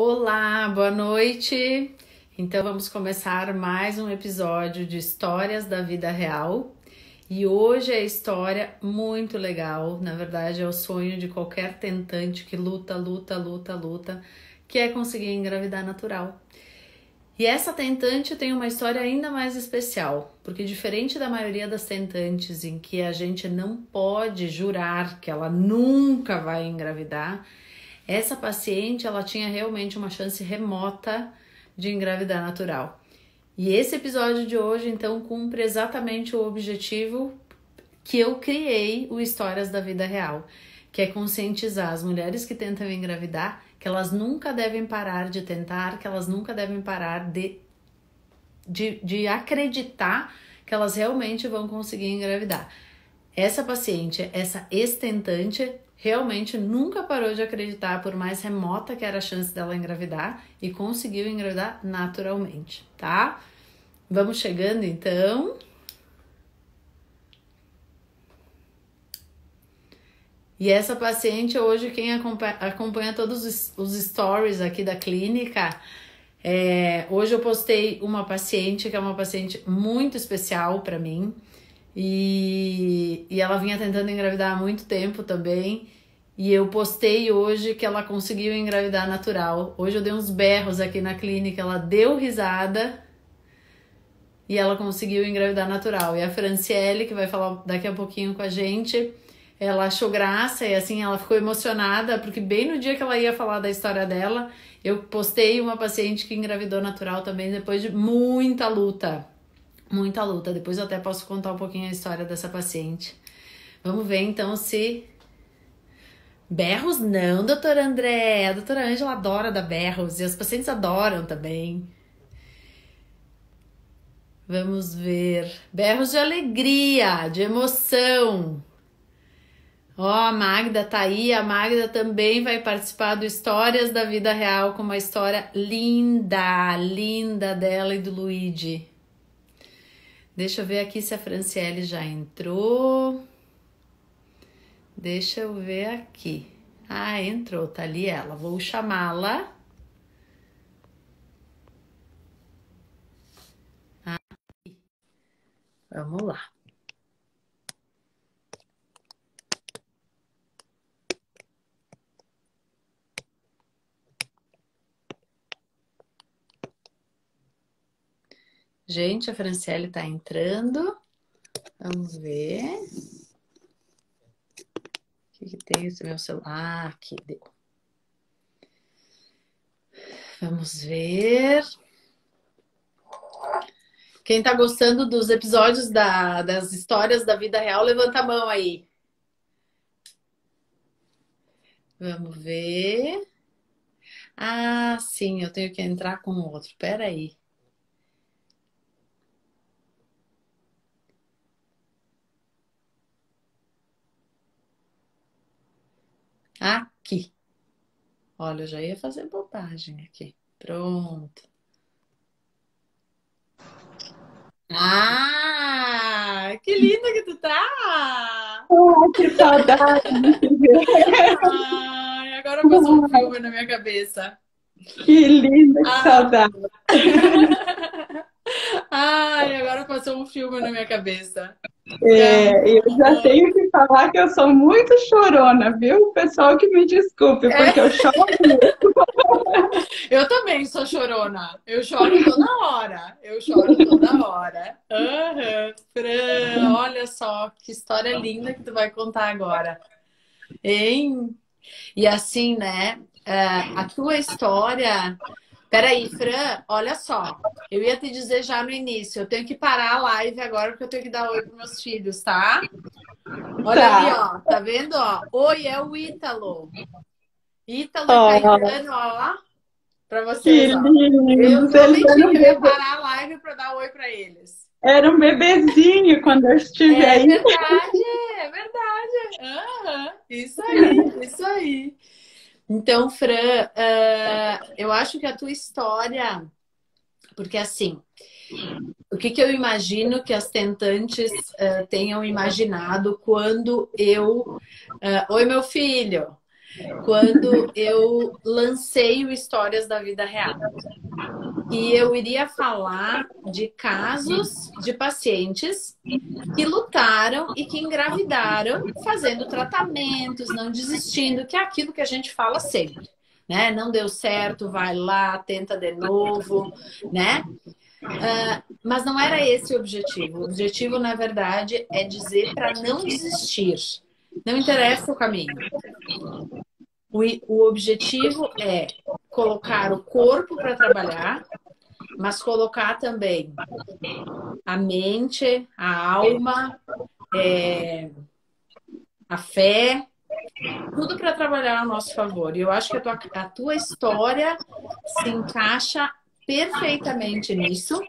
Olá, boa noite. Então vamos começar mais um episódio de Histórias da Vida Real. E hoje é história muito legal, na verdade é o sonho de qualquer tentante que luta, que é conseguir engravidar natural. E essa tentante tem uma história ainda mais especial, porque diferente da maioria das tentantes em que a gente não pode jurar que ela nunca vai engravidar, essa paciente ela tinha realmente uma chance remota de engravidar natural. E esse episódio de hoje então cumpre exatamente o objetivo que eu criei, o Histórias da Vida Real, que é conscientizar as mulheres que tentam engravidar que elas nunca devem parar de tentar, que elas nunca devem parar de acreditar que elas realmente vão conseguir engravidar. Essa paciente, essa ex-tentante, realmente nunca parou de acreditar, por mais remota que era a chance dela engravidar, e conseguiu engravidar naturalmente, tá? Vamos chegando então. E essa paciente hoje, quem acompanha todos os stories aqui da clínica, hoje eu postei uma paciente que é uma paciente muito especial para mim, e ela vinha tentando engravidar há muito tempo também, e eu postei hoje que ela conseguiu engravidar natural. Hoje eu dei uns berros aqui na clínica, ela deu risada e ela conseguiu engravidar natural. E a Franciele, que vai falar daqui a pouquinho com a gente, ela achou graça e assim ela ficou emocionada, porque bem no dia que ela ia falar da história dela, eu postei uma paciente que engravidou natural também depois de muita luta. Muita luta. Depois eu até posso contar um pouquinho a história dessa paciente. Vamos ver então se... Berros não, doutora André. A doutora Ângela adora dar berros e as pacientes adoram também. Vamos ver. Berros de alegria, de emoção. Ó, a Magda tá aí. A Magda também vai participar do Histórias da Vida Real com uma história linda, linda dela e do Luigi. Deixa eu ver aqui se a Franciele já entrou. Deixa eu ver aqui. Ah, entrou, tá ali ela. Vou chamá-la. Vamos lá. Gente, a Franciele tá entrando. Vamos ver. O que tem esse meu celular? Aqui, deu. Vamos ver. Quem tá gostando dos episódios das histórias da vida real, levanta a mão aí. Vamos ver. Ah, sim, eu tenho que entrar com outro. Pera aí. Aqui. Olha, eu já ia fazer bobagem aqui. Pronto. Ah, que linda que tu tá! Que saudade de te ver. Ai, agora passou um filme na minha cabeça. Que linda, que Ah, saudade. ai, agora passou um filme na minha cabeça. Que Eu já amor. tenho que falar que eu sou muito chorona, viu? Pessoal que me desculpe, porque eu choro muito. Eu também sou chorona. Eu choro toda hora. Eu choro toda hora. Aham. Fran, olha só que história linda que tu vai contar agora. Hein? E assim, né? A tua história. Peraí, Fran, olha só. Eu ia te dizer já no início. Eu tenho que parar a live agora porque eu tenho que dar oi para meus filhos, tá? Olha ali, Tá. ó. Tá vendo, ó? Oi, é o Ítalo. Ítalo e Oh, Caetano, ó. Pra que vocês, ó. Eu lindos. Eles prometi que eu ia parar a live para dar oi para eles. eram um bebezinho quando eu estive É aí. verdade, é verdade. Aham, isso aí, isso aí. Então, Fran, eu acho que a tua história, porque assim, o que eu imagino que as tentantes tenham imaginado quando eu. Oi, meu filho! quando eu lancei o Histórias da Vida Real. E eu iria falar de casos de pacientes que lutaram e que engravidaram fazendo tratamentos, não desistindo, que é aquilo que a gente fala sempre, né? Não deu certo, vai lá, tenta de novo, né? Mas não era esse o objetivo. O objetivo, na verdade, é dizer para não desistir. Não interessa o caminho. O objetivo é colocar o corpo para trabalhar, mas colocar também a mente, a alma, a fé, tudo para trabalhar a nosso favor. E eu acho que a tua história se encaixa perfeitamente nisso.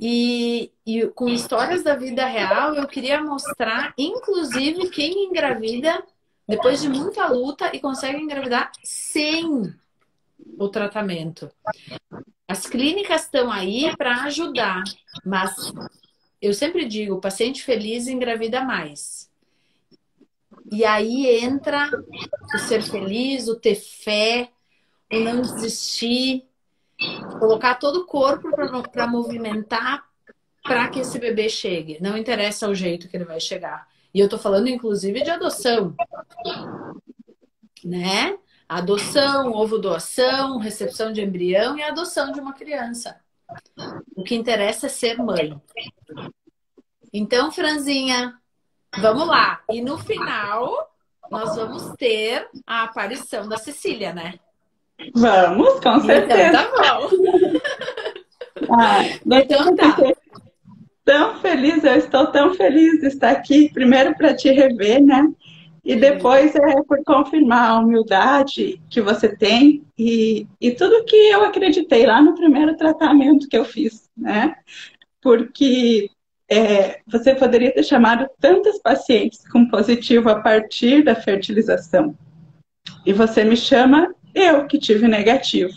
E com histórias da vida real, eu queria mostrar, inclusive, quem engravida depois de muita luta e consegue engravidar sem o tratamento. As clínicas estão aí para ajudar, mas eu sempre digo, o paciente feliz engravida mais. E aí entra o ser feliz, o ter fé, o não desistir, colocar todo o corpo para movimentar para que esse bebê chegue. Não interessa o jeito que ele vai chegar. E eu tô falando, inclusive, de adoção, né? Adoção, ovo doação, recepção de embrião e adoção de uma criança. O que interessa é ser mãe. Então, Franzinha, vamos lá. E no final, nós vamos ter a aparição da Cecília, né? Vamos, com certeza. Então, tá bom. Então tá. Tão feliz, eu estou tão feliz de estar aqui, primeiro para te rever, né? E depois por confirmar a humildade que você tem e tudo que eu acreditei lá no primeiro tratamento que eu fiz, né? Porque você poderia ter chamado tantos pacientes com positivo a partir da fertilização. E você me chama eu que tive negativo.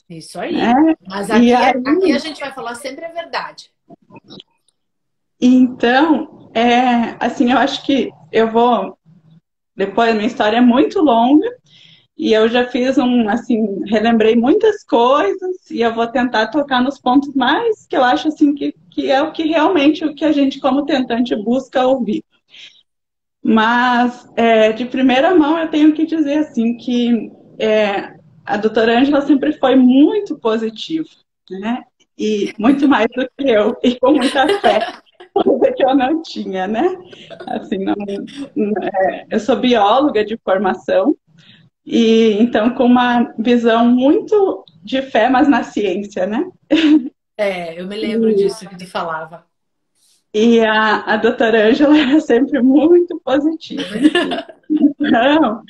Isso aí. Né? Mas aqui a gente vai falar sempre a verdade. Então, assim, eu acho que eu vou... Depois, a minha história é muito longa e eu já fiz assim, relembrei muitas coisas e eu vou tentar tocar nos pontos mais que eu acho, assim, que é o que realmente o que a gente, como tentante, busca ouvir. Mas, de primeira mão, eu tenho que dizer, assim, que a doutora Ângela sempre foi muito positiva, né? E muito mais do que eu, e com muita fé. Coisa que eu não tinha, né? Assim, eu sou bióloga de formação, e então com uma visão muito de fé, mas na ciência, né? Eu me lembro disso que tu falava. E a doutora Ângela era sempre muito positiva. Então,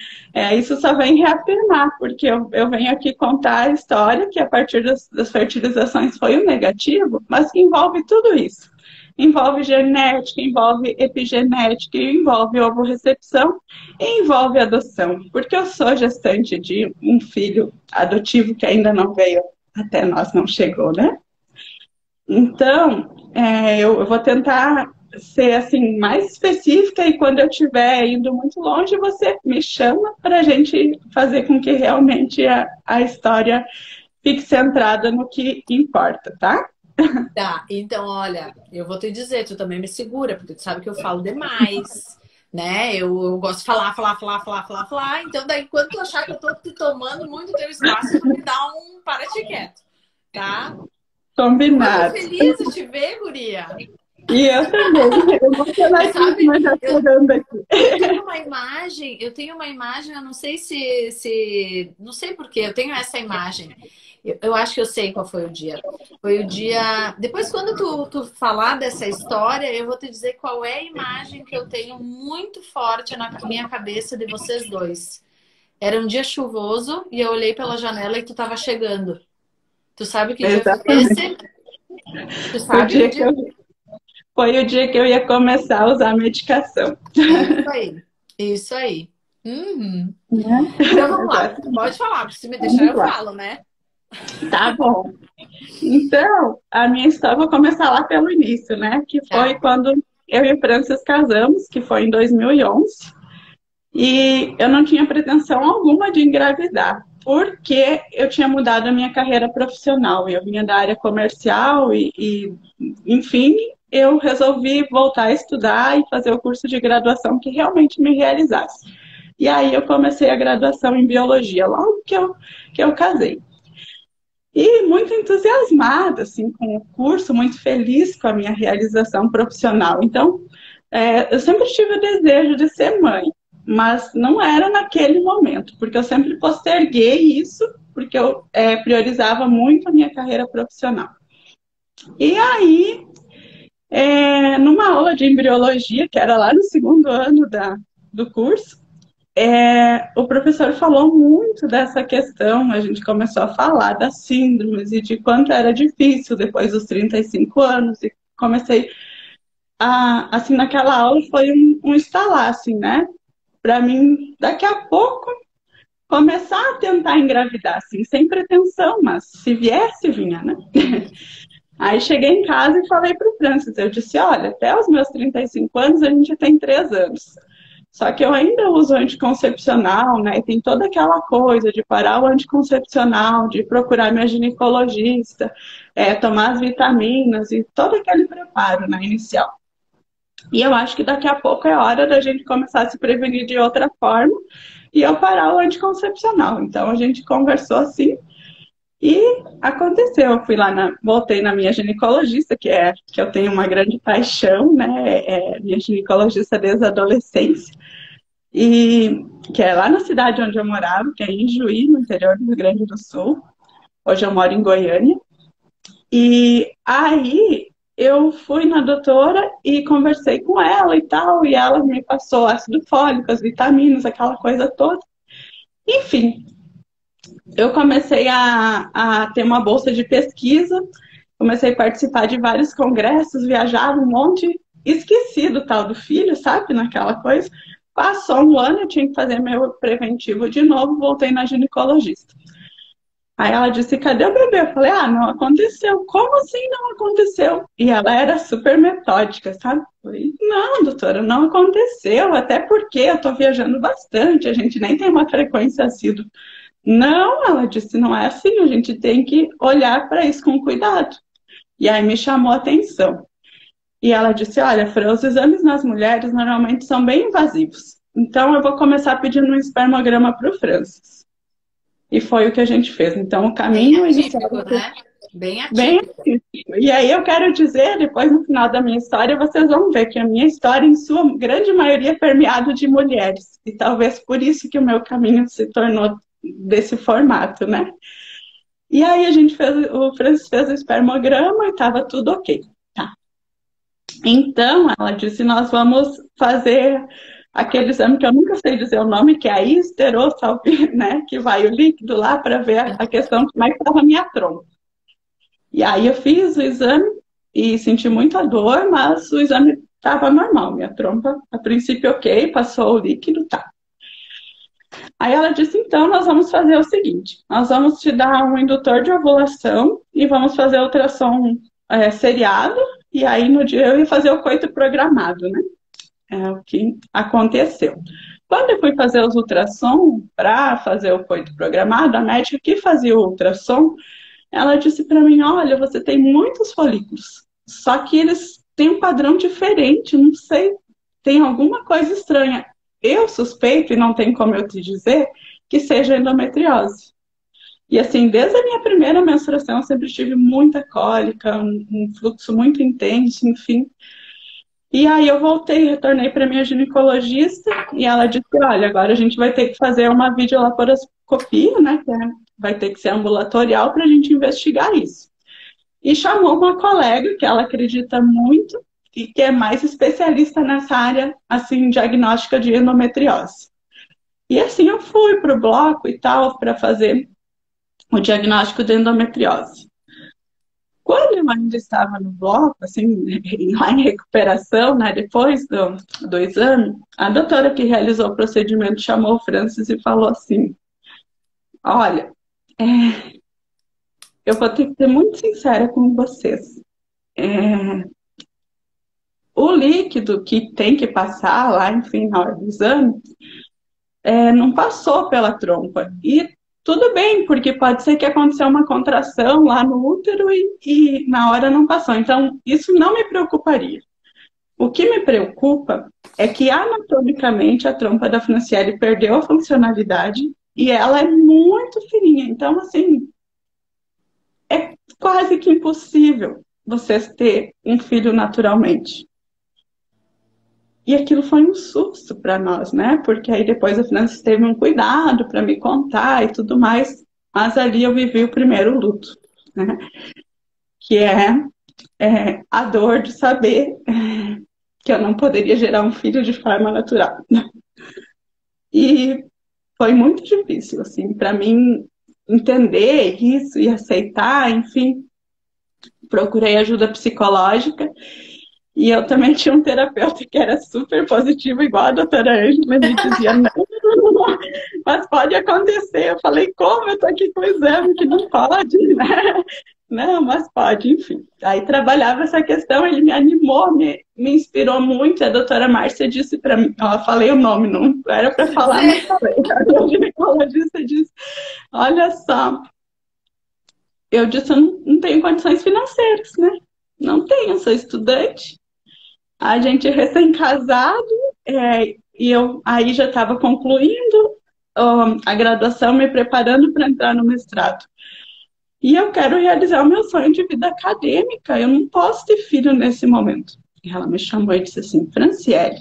isso só vem reafirmar, porque eu venho aqui contar a história que a partir das fertilizações foi o negativo, mas que envolve tudo isso. Envolve genética, envolve epigenética, envolve ovorecepção e envolve adoção. Porque eu sou gestante de um filho adotivo que ainda não veio, até nós não chegou, né? Então, eu vou tentar ser assim mais específica e quando eu estiver indo muito longe, você me chama para a gente fazer com que realmente a história fique centrada no que importa, tá? Tá, então olha, eu vou te dizer, tu também me segura, porque tu sabe que eu falo demais, né? Eu gosto de falar, então daí quando tu achar que eu tô te tomando muito teu espaço, tu me dá um para-te quieto, tá? Combinado. Tô feliz de te ver, guria. E eu também. Eu vou falar aqui, mas já chorando aqui. Eu tenho uma imagem, eu não sei se não sei porquê, eu tenho essa imagem. Eu acho que eu sei qual foi o dia. Foi o dia... Depois, quando tu falar dessa história, eu vou te dizer qual é a imagem que eu tenho muito forte na minha cabeça de vocês dois. Era um dia chuvoso e eu olhei pela janela e tu tava chegando. Tu sabe que dia foi esse? Tu sabe o dia? Foi o dia que eu ia começar a usar a medicação. Isso aí. Isso aí. Uhum. Então vamos lá. Pode falar, porque se me deixar eu falo, né? Tá bom. Então, a minha história, vou começar lá pelo início, né? Que foi quando eu e o Francis casamos, que foi em 2011. E eu não tinha pretensão alguma de engravidar, porque eu tinha mudado a minha carreira profissional. Eu vinha da área comercial enfim, eu resolvi voltar a estudar e fazer o curso de graduação que realmente me realizasse. E aí eu comecei a graduação em biologia, logo que eu casei. E muito entusiasmada, assim, com o curso, muito feliz com a minha realização profissional. Então, eu sempre tive o desejo de ser mãe, mas não era naquele momento, porque eu sempre posterguei isso, porque eu priorizava muito a minha carreira profissional. E aí, numa aula de embriologia, que era lá no segundo ano do curso, o professor falou muito dessa questão, a gente começou a falar das síndromes e de quanto era difícil depois dos 35 anos, e comecei assim, naquela aula foi um estalar, assim, né? Para mim, daqui a pouco, começar a tentar engravidar, assim, sem pretensão, mas se viesse, vinha, né? Aí cheguei em casa e falei para o Francis, eu disse, olha, até os meus 35 anos a gente tem 3 anos. Só que eu ainda uso anticoncepcional, né? E tem toda aquela coisa de parar o anticoncepcional, de procurar minha ginecologista, tomar as vitaminas e todo aquele preparo, né, inicial. E eu acho que daqui a pouco é hora da gente começar a se prevenir de outra forma e eu parar o anticoncepcional. Então a gente conversou assim e aconteceu. Eu fui lá, voltei na minha ginecologista, que eu tenho uma grande paixão, né? Minha ginecologista desde a adolescência, e que é lá na cidade onde eu morava, que é em Juí, no interior do Rio Grande do Sul. Hoje eu moro em Goiânia. E aí eu fui na doutora e conversei com ela e tal, e ela me passou ácido fólico, as vitaminas, aquela coisa toda. Enfim, eu comecei a ter uma bolsa de pesquisa, comecei a participar de vários congressos, viajar um monte, esqueci do tal do filho, sabe, naquela coisa. Passou um ano, eu tinha que fazer meu preventivo de novo, voltei na ginecologista. Aí ela disse, cadê o bebê? Eu falei, não aconteceu. Como assim não aconteceu? E ela era super metódica, sabe? Eu falei, não, doutora, não aconteceu, até porque eu tô viajando bastante, a gente nem tem uma frequência assídua. Não, ela disse, não é assim, a gente tem que olhar para isso com cuidado. E aí me chamou a atenção. E ela disse, olha, Fran, os exames nas mulheres normalmente são bem invasivos. Então eu vou começar pedindo um espermograma para o Francis. E foi o que a gente fez. Então o caminho inicial... né? Bem Bem atípico. atípico. E aí eu quero dizer, depois no final da minha história, vocês vão ver que a minha história, em sua grande maioria, é permeada de mulheres. E talvez por isso que o meu caminho se tornou desse formato, né? E aí o Francis fez o espermograma e estava tudo ok. Tá. Então, ela disse, nós vamos fazer aquele exame que eu nunca sei dizer o nome, que é a histerosalpina, né? Que vai o líquido lá para ver a questão de como é que estava a minha trompa. E aí eu fiz o exame e senti muita dor, mas o exame estava normal. Minha trompa, a princípio, ok, passou o líquido, tá. Aí ela disse, então, nós vamos fazer o seguinte, nós vamos te dar um indutor de ovulação e vamos fazer ultrassom seriado, e aí no dia eu ia fazer o coito programado, né? É o que aconteceu. Quando eu fui fazer os ultrassom, para fazer o coito programado, a médica que fazia o ultrassom, ela disse para mim, olha, você tem muitos folículos, só que eles têm um padrão diferente, não sei, tem alguma coisa estranha. Eu suspeito, e não tem como eu te dizer, que seja endometriose. E assim, desde a minha primeira menstruação, eu sempre tive muita cólica, um fluxo muito intenso, enfim. E aí eu voltei, retornei para minha ginecologista, e ela disse, olha, agora a gente vai ter que fazer uma videolaparoscopia, né, vai ter que ser ambulatorial para a gente investigar isso. E chamou uma colega que ela acredita muito e que é mais especialista nessa área, assim, diagnóstica de endometriose. E assim eu fui para o bloco e tal, para fazer o diagnóstico de endometriose. Quando eu ainda estava no bloco, assim, lá em recuperação, né, depois do exame, a doutora que realizou o procedimento chamou o Francis e falou assim, olha, eu vou ter que ser muito sincera com vocês. O líquido que tem que passar lá, enfim, na hora do exame, não passou pela trompa. E tudo bem, porque pode ser que aconteceu uma contração lá no útero e na hora não passou. Então, isso não me preocuparia. O que me preocupa é que anatomicamente a trompa da Franciele perdeu a funcionalidade e ela é muito fininha. Então, assim, é quase que impossível vocês ter um filho naturalmente. E aquilo foi um susto para nós, né? Porque aí depois a Francis teve um cuidado para me contar e tudo mais. Mas ali eu vivi o primeiro luto, né? Que é a dor de saber que eu não poderia gerar um filho de forma natural. E foi muito difícil, assim, para mim entender isso e aceitar, enfim. Procurei ajuda psicológica e eu também tinha um terapeuta que era super positivo, igual a doutora Ângela, me dizia, não, mas pode acontecer. Eu falei, como? Eu tô aqui com o exame que não pode, né? Não, mas pode, enfim. Aí trabalhava essa questão, ele me animou, me inspirou muito. A doutora Márcia disse para mim, ó, falei o nome, não era para falar, mas falei. A ginecologista disse, olha só, eu disse, eu não tenho condições financeiras, né? Não tenho, sou estudante, a gente é recém-casado, e eu aí já estava concluindo a graduação, me preparando para entrar no mestrado. E eu quero realizar o meu sonho de vida acadêmica, eu não posso ter filho nesse momento. E ela me chamou e disse assim, Franciele,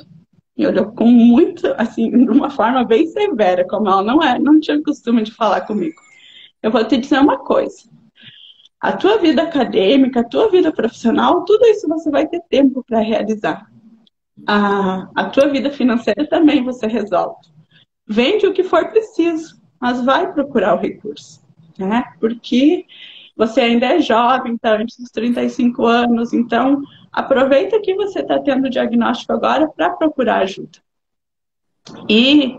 e olhou com muito, assim, de uma forma bem severa, como ela não tinha costume de falar comigo. Eu vou te dizer uma coisa, a tua vida acadêmica, a tua vida profissional, tudo isso você vai ter tempo para realizar. A tua vida financeira também você resolve. Vende o que for preciso, mas vai procurar o recurso, né? Porque você ainda é jovem, está antes dos 35 anos, então aproveita que você está tendo o diagnóstico agora para procurar ajuda. E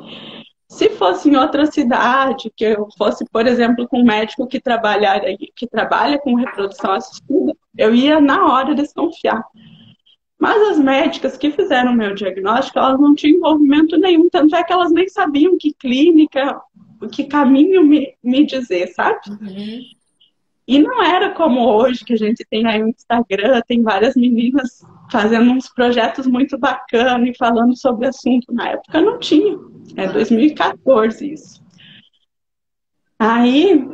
se fosse em outra cidade, que eu fosse, por exemplo, com um médico que trabalha com reprodução assistida, eu ia na hora desconfiar. Mas as médicas que fizeram o meu diagnóstico, elas não tinham envolvimento nenhum, tanto é que elas nem sabiam que clínica, que caminho me dizer, sabe? Uhum. E não era como hoje, que a gente tem aí um Instagram, tem várias meninas fazendo uns projetos muito bacanas e falando sobre o assunto. Na época não tinha, é 2014 isso. Aí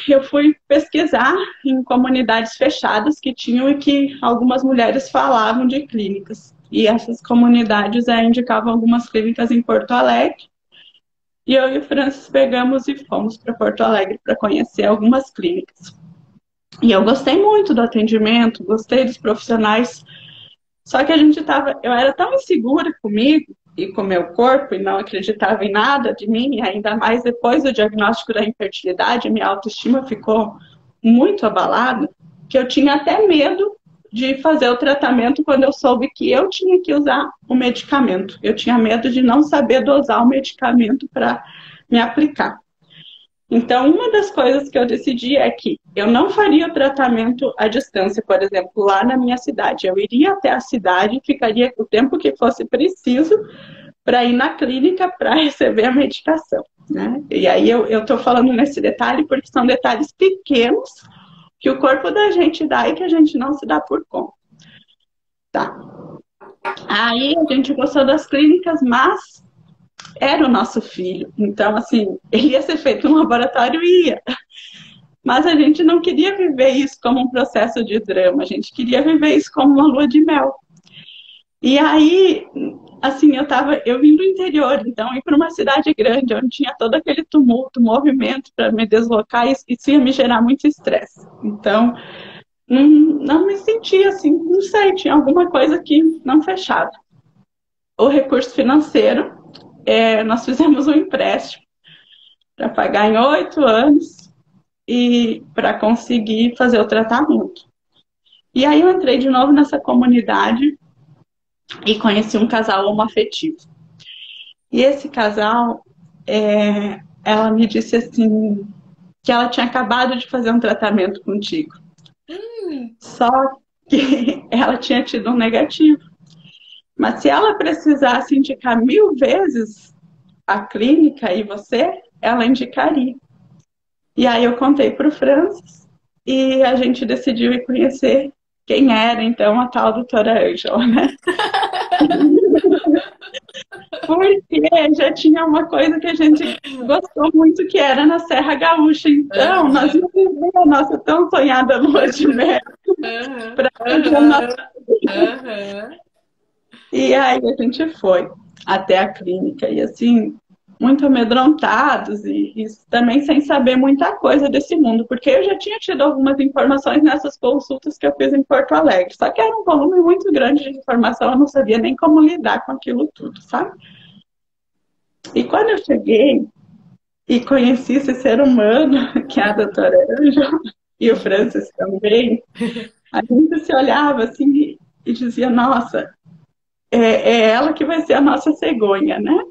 eu fui pesquisar em comunidades fechadas que tinham e que algumas mulheres falavam de clínicas. E essas comunidades indicavam algumas clínicas em Porto Alegre. E eu e o Francis pegamos e fomos para Porto Alegre para conhecer algumas clínicas. E eu gostei muito do atendimento, gostei dos profissionais. Só que eu era tão insegura comigo e com o meu corpo e não acreditava em nada de mim, e ainda mais depois do diagnóstico da infertilidade, minha autoestima ficou muito abalada, que eu tinha até medo de fazer o tratamento quando eu soube que eu tinha que usar o medicamento. Eu tinha medo de não saber dosar o medicamento para me aplicar. Então, uma das coisas que eu decidi é que eu não faria o tratamento à distância, por exemplo, lá na minha cidade. Eu iria até a cidade, ficaria o tempo que fosse preciso para ir na clínica para receber a medicação, né? E aí eu estou falando nesse detalhe porque são detalhes pequenos que o corpo da gente dá e que a gente não se dá por conta. Tá. Aí a gente gostou das clínicas, mas era o nosso filho. Então, assim, ele ia ser feito no laboratório, ia. Mas a gente não queria viver isso como um processo de drama, a gente queria viver isso como uma lua de mel. E aí, assim, eu vim do interior, então ir para uma cidade grande, onde tinha todo aquele tumulto, movimento para me deslocar, isso ia me gerar muito estresse. Então, não me sentia assim, não sei, tinha alguma coisa que não fechava. O recurso financeiro, nós fizemos um empréstimo para pagar em 8 anos e para conseguir fazer o tratamento. E aí eu entrei de novo nessa comunidade e conheci um casal homoafetivo. E esse casal, ela me disse assim, que ela tinha acabado de fazer um tratamento contigo. Só que ela tinha tido um negativo. Mas se ela precisasse indicar 1000 vezes, a clínica e você, ela indicaria. E aí eu contei para o Francis e a gente decidiu ir conhecer quem era, então, a tal doutora Ângela, né? Porque já tinha uma coisa que a gente gostou muito, que era na Serra Gaúcha. Então, nós Aham, íamos viver a nossa tão sonhada lua de mel aham, para fazer a nossa... aham, aham. E aí a gente foi até a clínica e assim, muito amedrontados e também sem saber muita coisa desse mundo, porque eu já tinha tido algumas informações nessas consultas que eu fiz em Porto Alegre, só que era um volume muito grande de informação, eu não sabia nem como lidar com aquilo tudo, sabe? E quando eu cheguei e conheci esse ser humano, que é a doutora Ângela, e o Francis também, a gente se olhava assim e dizia, nossa, é ela que vai ser a nossa cegonha, né?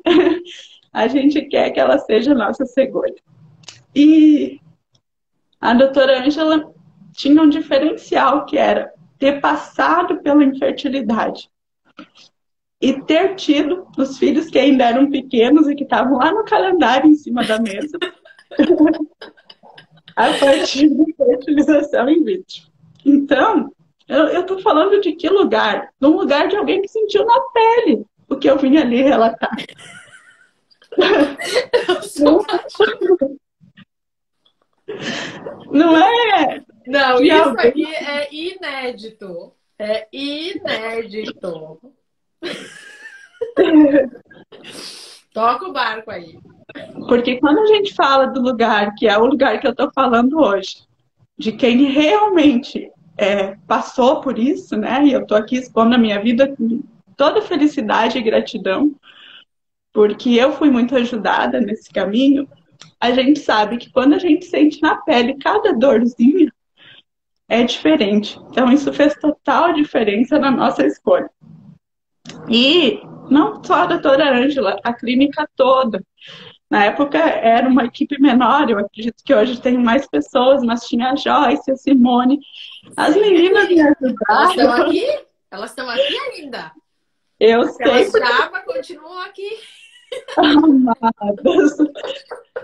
A gente quer que ela seja a nossa cegonha. E a doutora Ângela tinha um diferencial que era ter passado pela infertilidade e ter tido os filhos que ainda eram pequenos e que estavam lá no calendário em cima da mesa a partir de fertilização in vitro. Então, eu estou falando de que lugar? De um lugar de alguém que sentiu na pele o que eu vim ali relatar. Eu sou apaixonada. Não é Não, de isso alguém. aqui é inédito. É inédito. Toca o barco aí. Porque quando a gente fala do lugar, que é o lugar que eu estou falando hoje, de quem realmente passou por isso, né? E eu estou aqui expondo a minha vida com toda felicidade e gratidão, porque eu fui muito ajudada nesse caminho. A gente sabe que quando a gente sente na pele cada dorzinha, é diferente. Então, isso fez total diferença na nossa escolha. E não só a doutora Ângela, a clínica toda. Na época era uma equipe menor, eu acredito que hoje tem mais pessoas, mas tinha a Joyce, a Simone. As meninas me Elas estão ajudaram. aqui? Elas estão aqui ainda. Eu Aquelas sei, porque chapas continuam aqui. amadas.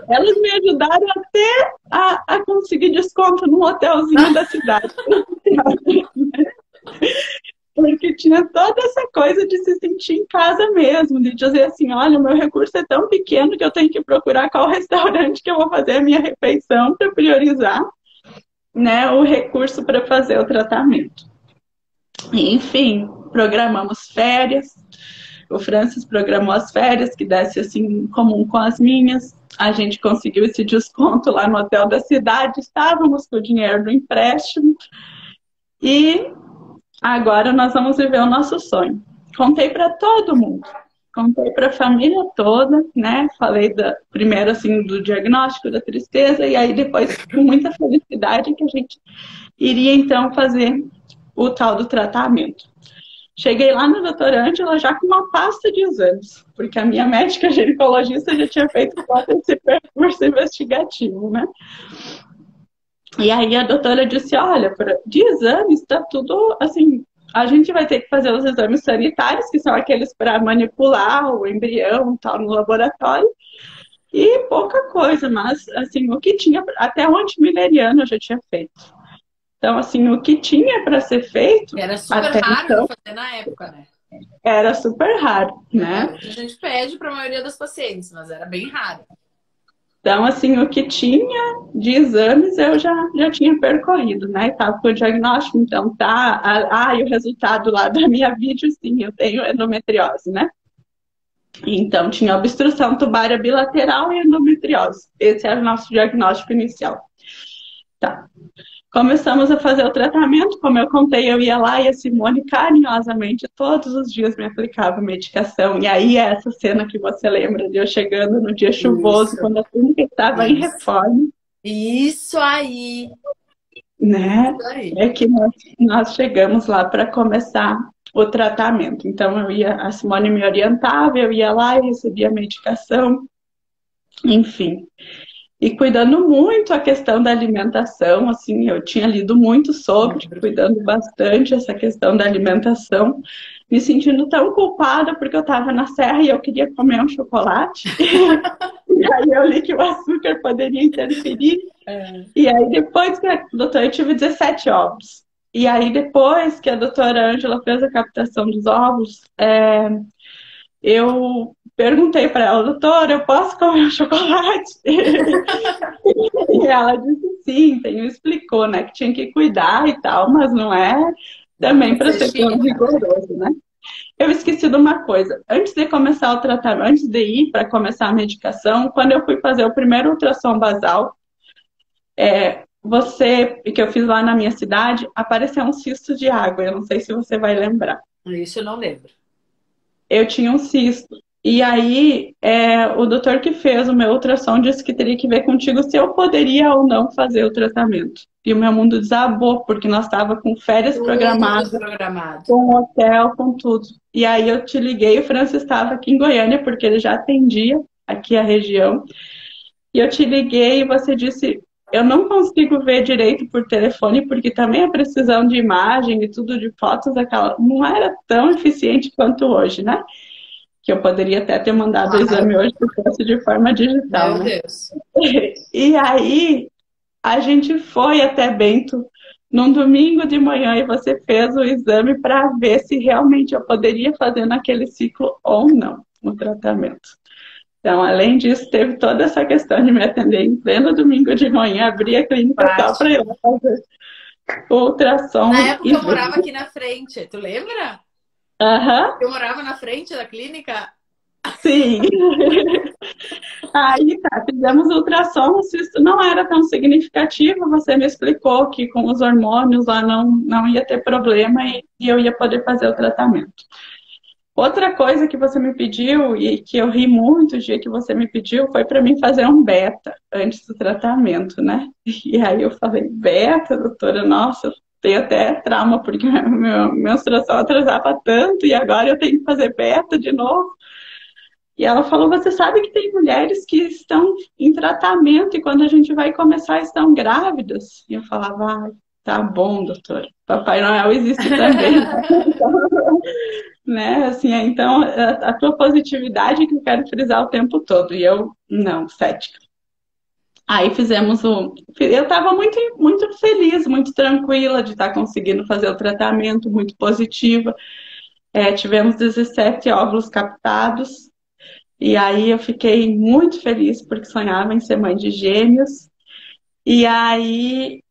Elas me ajudaram até a conseguir desconto num hotelzinho da cidade. Porque tinha toda essa coisa de se sentir em casa mesmo, de dizer assim, olha, o meu recurso é tão pequeno que eu tenho que procurar qual restaurante que eu vou fazer a minha refeição para priorizar, né, o recurso para fazer o tratamento. Enfim, programamos férias. O Francis programou as férias, que desse assim em comum com as minhas. A gente conseguiu esse desconto lá no hotel da cidade, estávamos com o dinheiro do empréstimo e agora nós vamos viver o nosso sonho. Contei para todo mundo, contei para a família toda, né? Falei primeiro assim do diagnóstico da tristeza e aí depois com muita felicidade que a gente iria então fazer o tal do tratamento. Cheguei lá na doutora Ângela já com uma pasta de exames, porque a minha médica ginecologista já tinha feito todo esse percurso investigativo, né? E aí a doutora disse, olha, de exames está tudo assim, a gente vai ter que fazer os exames sanitários, que são aqueles para manipular o embrião e tal no laboratório, e pouca coisa, mas assim, o que tinha, até o antimileriano eu já tinha feito. Então, assim, o que tinha para ser feito Era super até raro de então fazer na época, né? era super raro, né? Hoje a gente pede para a maioria das pacientes, mas era bem raro. Então, assim, o que tinha de exames eu já tinha percorrido, né? Estava com o diagnóstico, então tá. E o resultado lá da minha vídeo, sim, eu tenho endometriose, né? Então, tinha obstrução tubária bilateral e endometriose. Esse era o nosso diagnóstico inicial. Tá. Começamos a fazer o tratamento, como eu contei, eu ia lá e a Simone carinhosamente todos os dias me aplicava medicação. E aí é essa cena que você lembra de eu chegando no dia chuvoso, Isso, quando a clínica estava em isso. reforma, Isso aí. né? Isso aí. É que nós chegamos lá para começar o tratamento. Então a Simone me orientava, eu ia lá e recebia a medicação, enfim. E cuidando muito a questão da alimentação, assim, eu tinha lido muito sobre, cuidando bastante essa questão da alimentação, me sentindo tão culpada porque eu estava na serra e eu queria comer um chocolate. E aí eu li que o açúcar poderia interferir. E aí depois que doutora, eu tive 17 ovos. E aí depois que a doutora Ângela fez a captação dos ovos, eu perguntei para ela, doutora, eu posso comer um chocolate? E ela disse sim, então explicou, né, que tinha que cuidar e tal, mas não é também para ser tão rigoroso, né? Eu esqueci de uma coisa. Antes de começar o tratamento, antes de ir para começar a medicação, quando eu fui fazer o primeiro ultrassom basal, que eu fiz lá na minha cidade, apareceu um cisto de água. Eu não sei se você vai lembrar. Isso eu não lembro. Eu tinha um cisto. E aí, o doutor que fez o meu ultrassom disse que teria que ver contigo se eu poderia ou não fazer o tratamento. E o meu mundo desabou, porque nós estávamos com férias programadas, com hotel, com tudo. E aí eu te liguei, o Francis estava aqui em Goiânia, porque ele já atendia aqui a região. E eu te liguei e você disse, eu não consigo ver direito por telefone, porque também a precisão de imagem e tudo de fotos, não era tão eficiente quanto hoje, né? Que eu poderia até ter mandado o exame hoje se fosse de forma digital, Meu né? Deus. E aí, a gente foi até Bento num domingo de manhã e você fez o exame para ver se realmente eu poderia fazer naquele ciclo ou não o tratamento. Então, além disso, teve toda essa questão de me atender em pleno domingo de manhã, abrir a clínica só para ir lá fazer o ultrassom. Na época eu morava aqui na frente, tu lembra? Aham. Eu morava na frente da clínica. Sim. Aí tá, fizemos ultrassom, o cisto não era tão significativo, você me explicou que com os hormônios lá não ia ter problema e eu ia poder fazer o tratamento. Outra coisa que você me pediu e que eu ri muito o dia que você me pediu foi para mim fazer um beta antes do tratamento, né? E aí eu falei, beta, doutora, nossa, eu tenho até trauma porque minha menstruação atrasava tanto e agora eu tenho que fazer beta de novo. E ela falou, você sabe que tem mulheres que estão em tratamento e quando a gente vai começar estão grávidas? E eu falava, ah, tá bom, doutora, Papai Noel existe também. Né? Assim, então, a tua positividade que eu quero frisar o tempo todo. E eu, não, cética. Aí fizemos o. Eu estava muito, muito feliz, muito tranquila de estar conseguindo fazer o tratamento, muito positiva. Tivemos 17 óvulos captados. E aí eu fiquei muito feliz porque sonhava em ser mãe de gêmeos. E aí,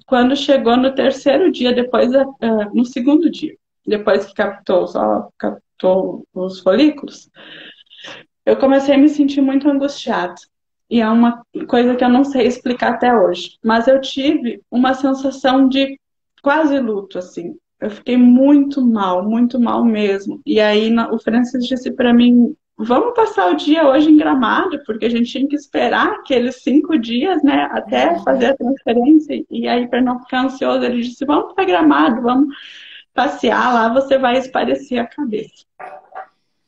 quando chegou no terceiro dia, no segundo dia, depois que captou os folículos, eu comecei a me sentir muito angustiada. E é uma coisa que eu não sei explicar até hoje. Mas eu tive uma sensação de quase luto, assim. Eu fiquei muito mal mesmo. E aí o Francis disse para mim, vamos passar o dia hoje em Gramado, porque a gente tinha que esperar aqueles 5 dias, né, até fazer a transferência. E aí, para não ficar ansioso, ele disse, vamos para Gramado, vamos passear lá, você vai espairecer a cabeça.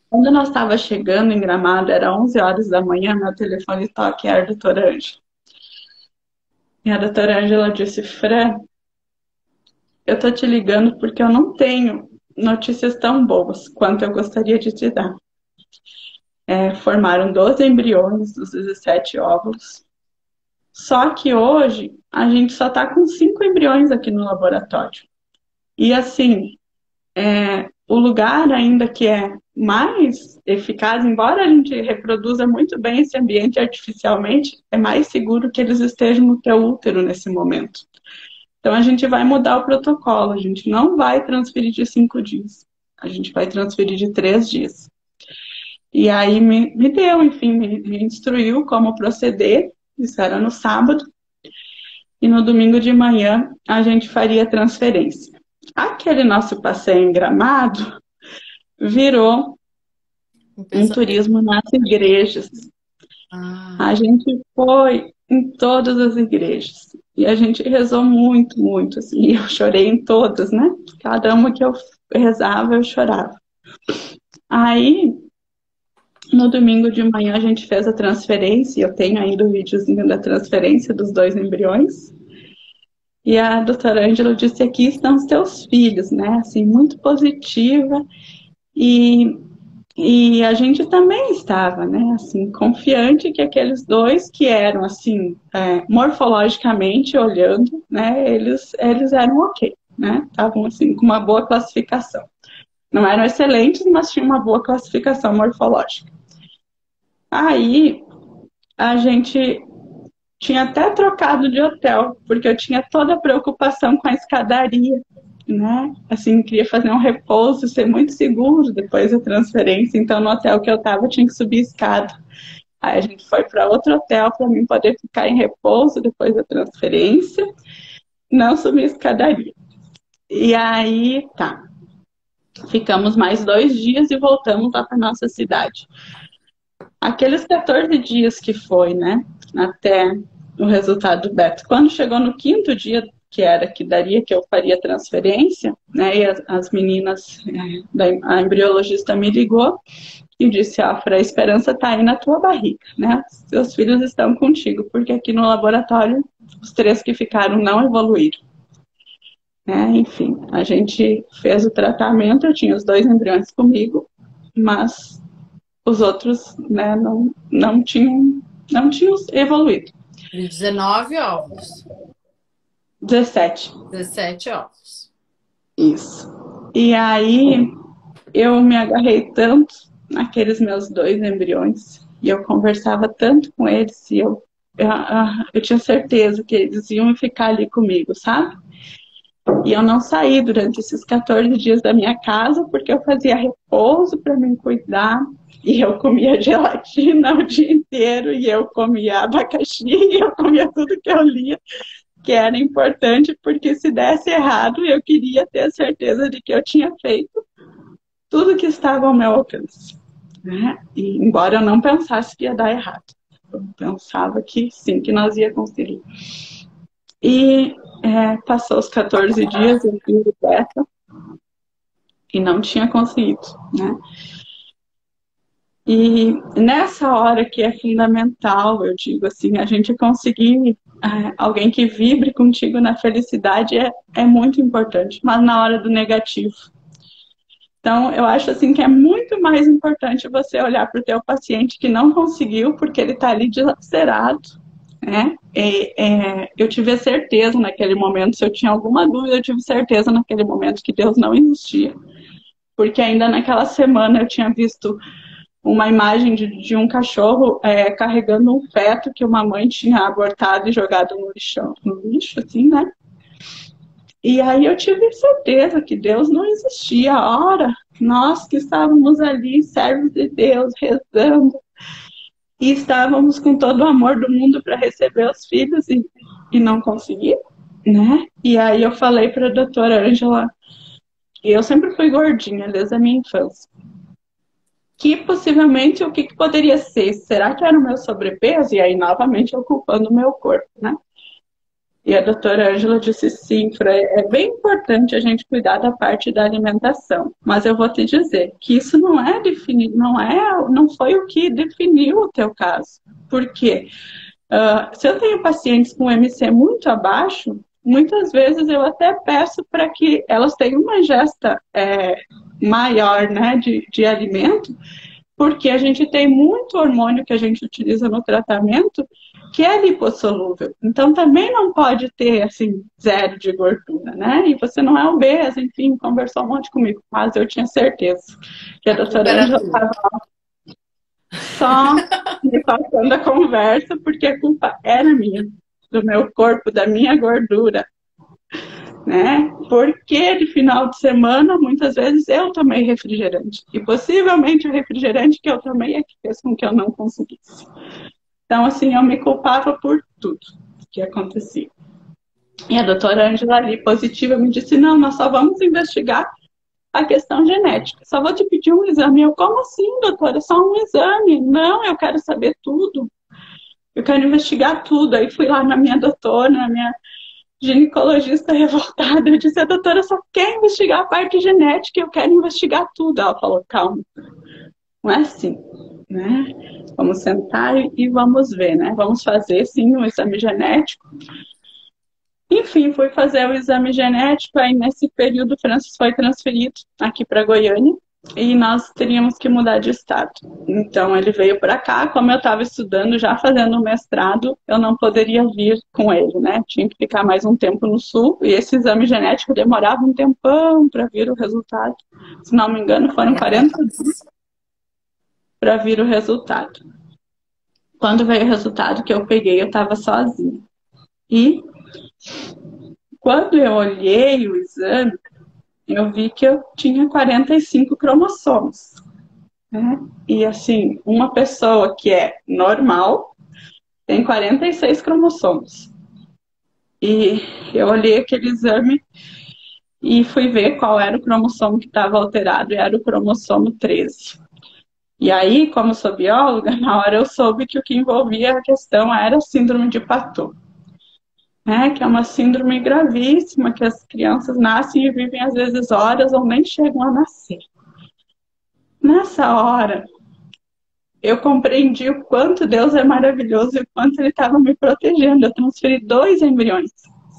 Quando nós estava chegando em Gramado, era 11 horas da manhã, meu telefone toca e era a doutora Ângela. E a doutora Ângela disse, Fran, eu tô te ligando porque eu não tenho notícias tão boas quanto eu gostaria de te dar. Formaram 12 embriões dos 17 óvulos. Só que hoje a gente só está com 5 embriões aqui no laboratório. E assim, o lugar ainda que é mais eficaz, embora a gente reproduza muito bem esse ambiente artificialmente, é mais seguro que eles estejam no teu útero nesse momento. Então a gente vai mudar o protocolo, a gente não vai transferir de 5 dias, a gente vai transferir de 3 dias. E aí me deu, enfim, me instruiu como proceder, isso era no sábado, e no domingo de manhã a gente faria a transferência. Aquele nosso passeio em Gramado virou um turismo nas igrejas. A gente foi em todas as igrejas. E a gente rezou muito, muito, assim. Eu chorei em todas, né? Cada uma que eu rezava, eu chorava. Aí, no domingo de manhã, a gente fez a transferência. Eu tenho ainda o videozinho da transferência dos 2 embriões. E a doutora Ângela disse: aqui estão os teus filhos, né? Assim, muito positiva. E, e a gente também estava, né? Assim, confiante que aqueles dois que eram, assim, morfologicamente olhando, né? Eles eram ok, né? Estavam, assim, com uma boa classificação. Não eram excelentes, mas tinham uma boa classificação morfológica. Aí, a gente tinha até trocado de hotel, porque eu tinha toda a preocupação com a escadaria, né? Assim, queria fazer um repouso, ser muito seguro depois da transferência. Então, no hotel que eu estava, eu tinha que subir escada. Aí a gente foi para outro hotel para mim poder ficar em repouso depois da transferência, não subir escadaria. E aí, tá. Ficamos mais 2 dias e voltamos lá para nossa cidade. Aqueles 14 dias que foi, né? Até o resultado do Beto. Quando chegou no 5º dia, que era que daria que eu faria transferência, né? E as meninas, a embriologista me ligou e disse: Afra, a esperança está aí na tua barriga, né? Seus filhos estão contigo, porque aqui no laboratório os 3 que ficaram não evoluíram. Né? Enfim, a gente fez o tratamento, eu tinha os 2 embriões comigo, mas os outros, né, não tinham evoluído. De 19 óvulos. 17. 17 óvulos. Isso. E aí eu me agarrei tanto naqueles meus 2 embriões e eu conversava tanto com eles e eu tinha certeza que eles iam ficar ali comigo, sabe? E eu não saí durante esses 14 dias da minha casa porque eu fazia repouso para me cuidar. E eu comia gelatina o dia inteiro, e eu comia abacaxi, e eu comia tudo que eu lia, que era importante, porque se desse errado, eu queria ter a certeza de que eu tinha feito tudo que estava ao meu alcance. Né? E, embora eu não pensasse que ia dar errado. Eu pensava que sim, que nós ia conseguir. E passou os 14 dias, eu fui de beta, e não tinha conseguido, né? E nessa hora que é fundamental, eu digo assim, a gente conseguir alguém que vibre contigo na felicidade é muito importante, mas na hora do negativo. Então, eu acho assim que é muito mais importante você olhar para o teu paciente que não conseguiu, porque ele está ali dilacerado, né? Eu tive a certeza naquele momento, se eu tinha alguma dúvida, eu tive certeza naquele momento que Deus não existia. Porque ainda naquela semana eu tinha visto uma imagem de um cachorro carregando um feto que uma mãe tinha abortado e jogado no lixo, assim, né? E aí eu tive certeza que Deus não existia. Ora, nós que estávamos ali, servos de Deus, rezando, e estávamos com todo o amor do mundo para receber os filhos e não conseguia, né? E aí eu falei para a doutora Ângela, e eu sempre fui gordinha desde a minha infância, que possivelmente o que poderia ser? Será que era o meu sobrepeso? E aí, novamente, eu culpando o meu corpo, né? E a doutora Ângela disse: sim, é bem importante a gente cuidar da parte da alimentação, mas eu vou te dizer que isso não é definido, não foi o que definiu o teu caso. Por quê? Se eu tenho pacientes com MC muito abaixo, muitas vezes eu até peço para que elas tenham uma ingesta maior, né, de alimento, porque a gente tem muito hormônio que a gente utiliza no tratamento que é lipossolúvel. Então também não pode ter assim 0 de gordura, né? E você não é obesa, enfim, conversou um monte comigo, mas eu tinha certeza que a doutora Ângela estava só me passando a conversa, porque a culpa era minha, do meu corpo, da minha gordura, né? Porque de final de semana, muitas vezes eu tomei refrigerante. E possivelmente o refrigerante que eu tomei é que fez com que eu não conseguisse. Então, assim, eu me culpava por tudo que acontecia. E a doutora Ângela ali, positiva, me disse: não, nós só vamos investigar a questão genética. Só vou te pedir um exame. Eu, como assim, doutora? Só um exame? Não, eu quero saber tudo. Eu quero investigar tudo. Aí fui lá na minha doutora, na minha ginecologista revoltada. Eu disse: a doutora só quer investigar a parte genética, eu quero investigar tudo. Ela falou: calma, não é assim, né? Vamos sentar e vamos ver, né? Vamos fazer, sim, um exame genético. Enfim, fui fazer o exame genético, aí nesse período o Francis foi transferido aqui para Goiânia e nós teríamos que mudar de estado. Então ele veio para cá, como eu estava estudando, já fazendo o mestrado, eu não poderia vir com ele, né? Tinha que ficar mais um tempo no sul e esse exame genético demorava um tempão para vir o resultado. Se não me engano, foram 40 dias para vir o resultado. Quando veio o resultado que eu peguei, eu estava sozinha. E quando eu olhei o exame, eu vi que eu tinha 45 cromossomos, né? E assim, uma pessoa que é normal tem 46 cromossomos. E eu olhei aquele exame e fui ver qual era o cromossomo que estava alterado, e era o cromossomo 13. E aí, como sou bióloga, na hora eu soube que o que envolvia a questão era a síndrome de Patot, né? Que é uma síndrome gravíssima, que as crianças nascem e vivem às vezes horas ou nem chegam a nascer. Nessa hora, eu compreendi o quanto Deus é maravilhoso e o quanto Ele estava me protegendo. Eu transferi 2 embriões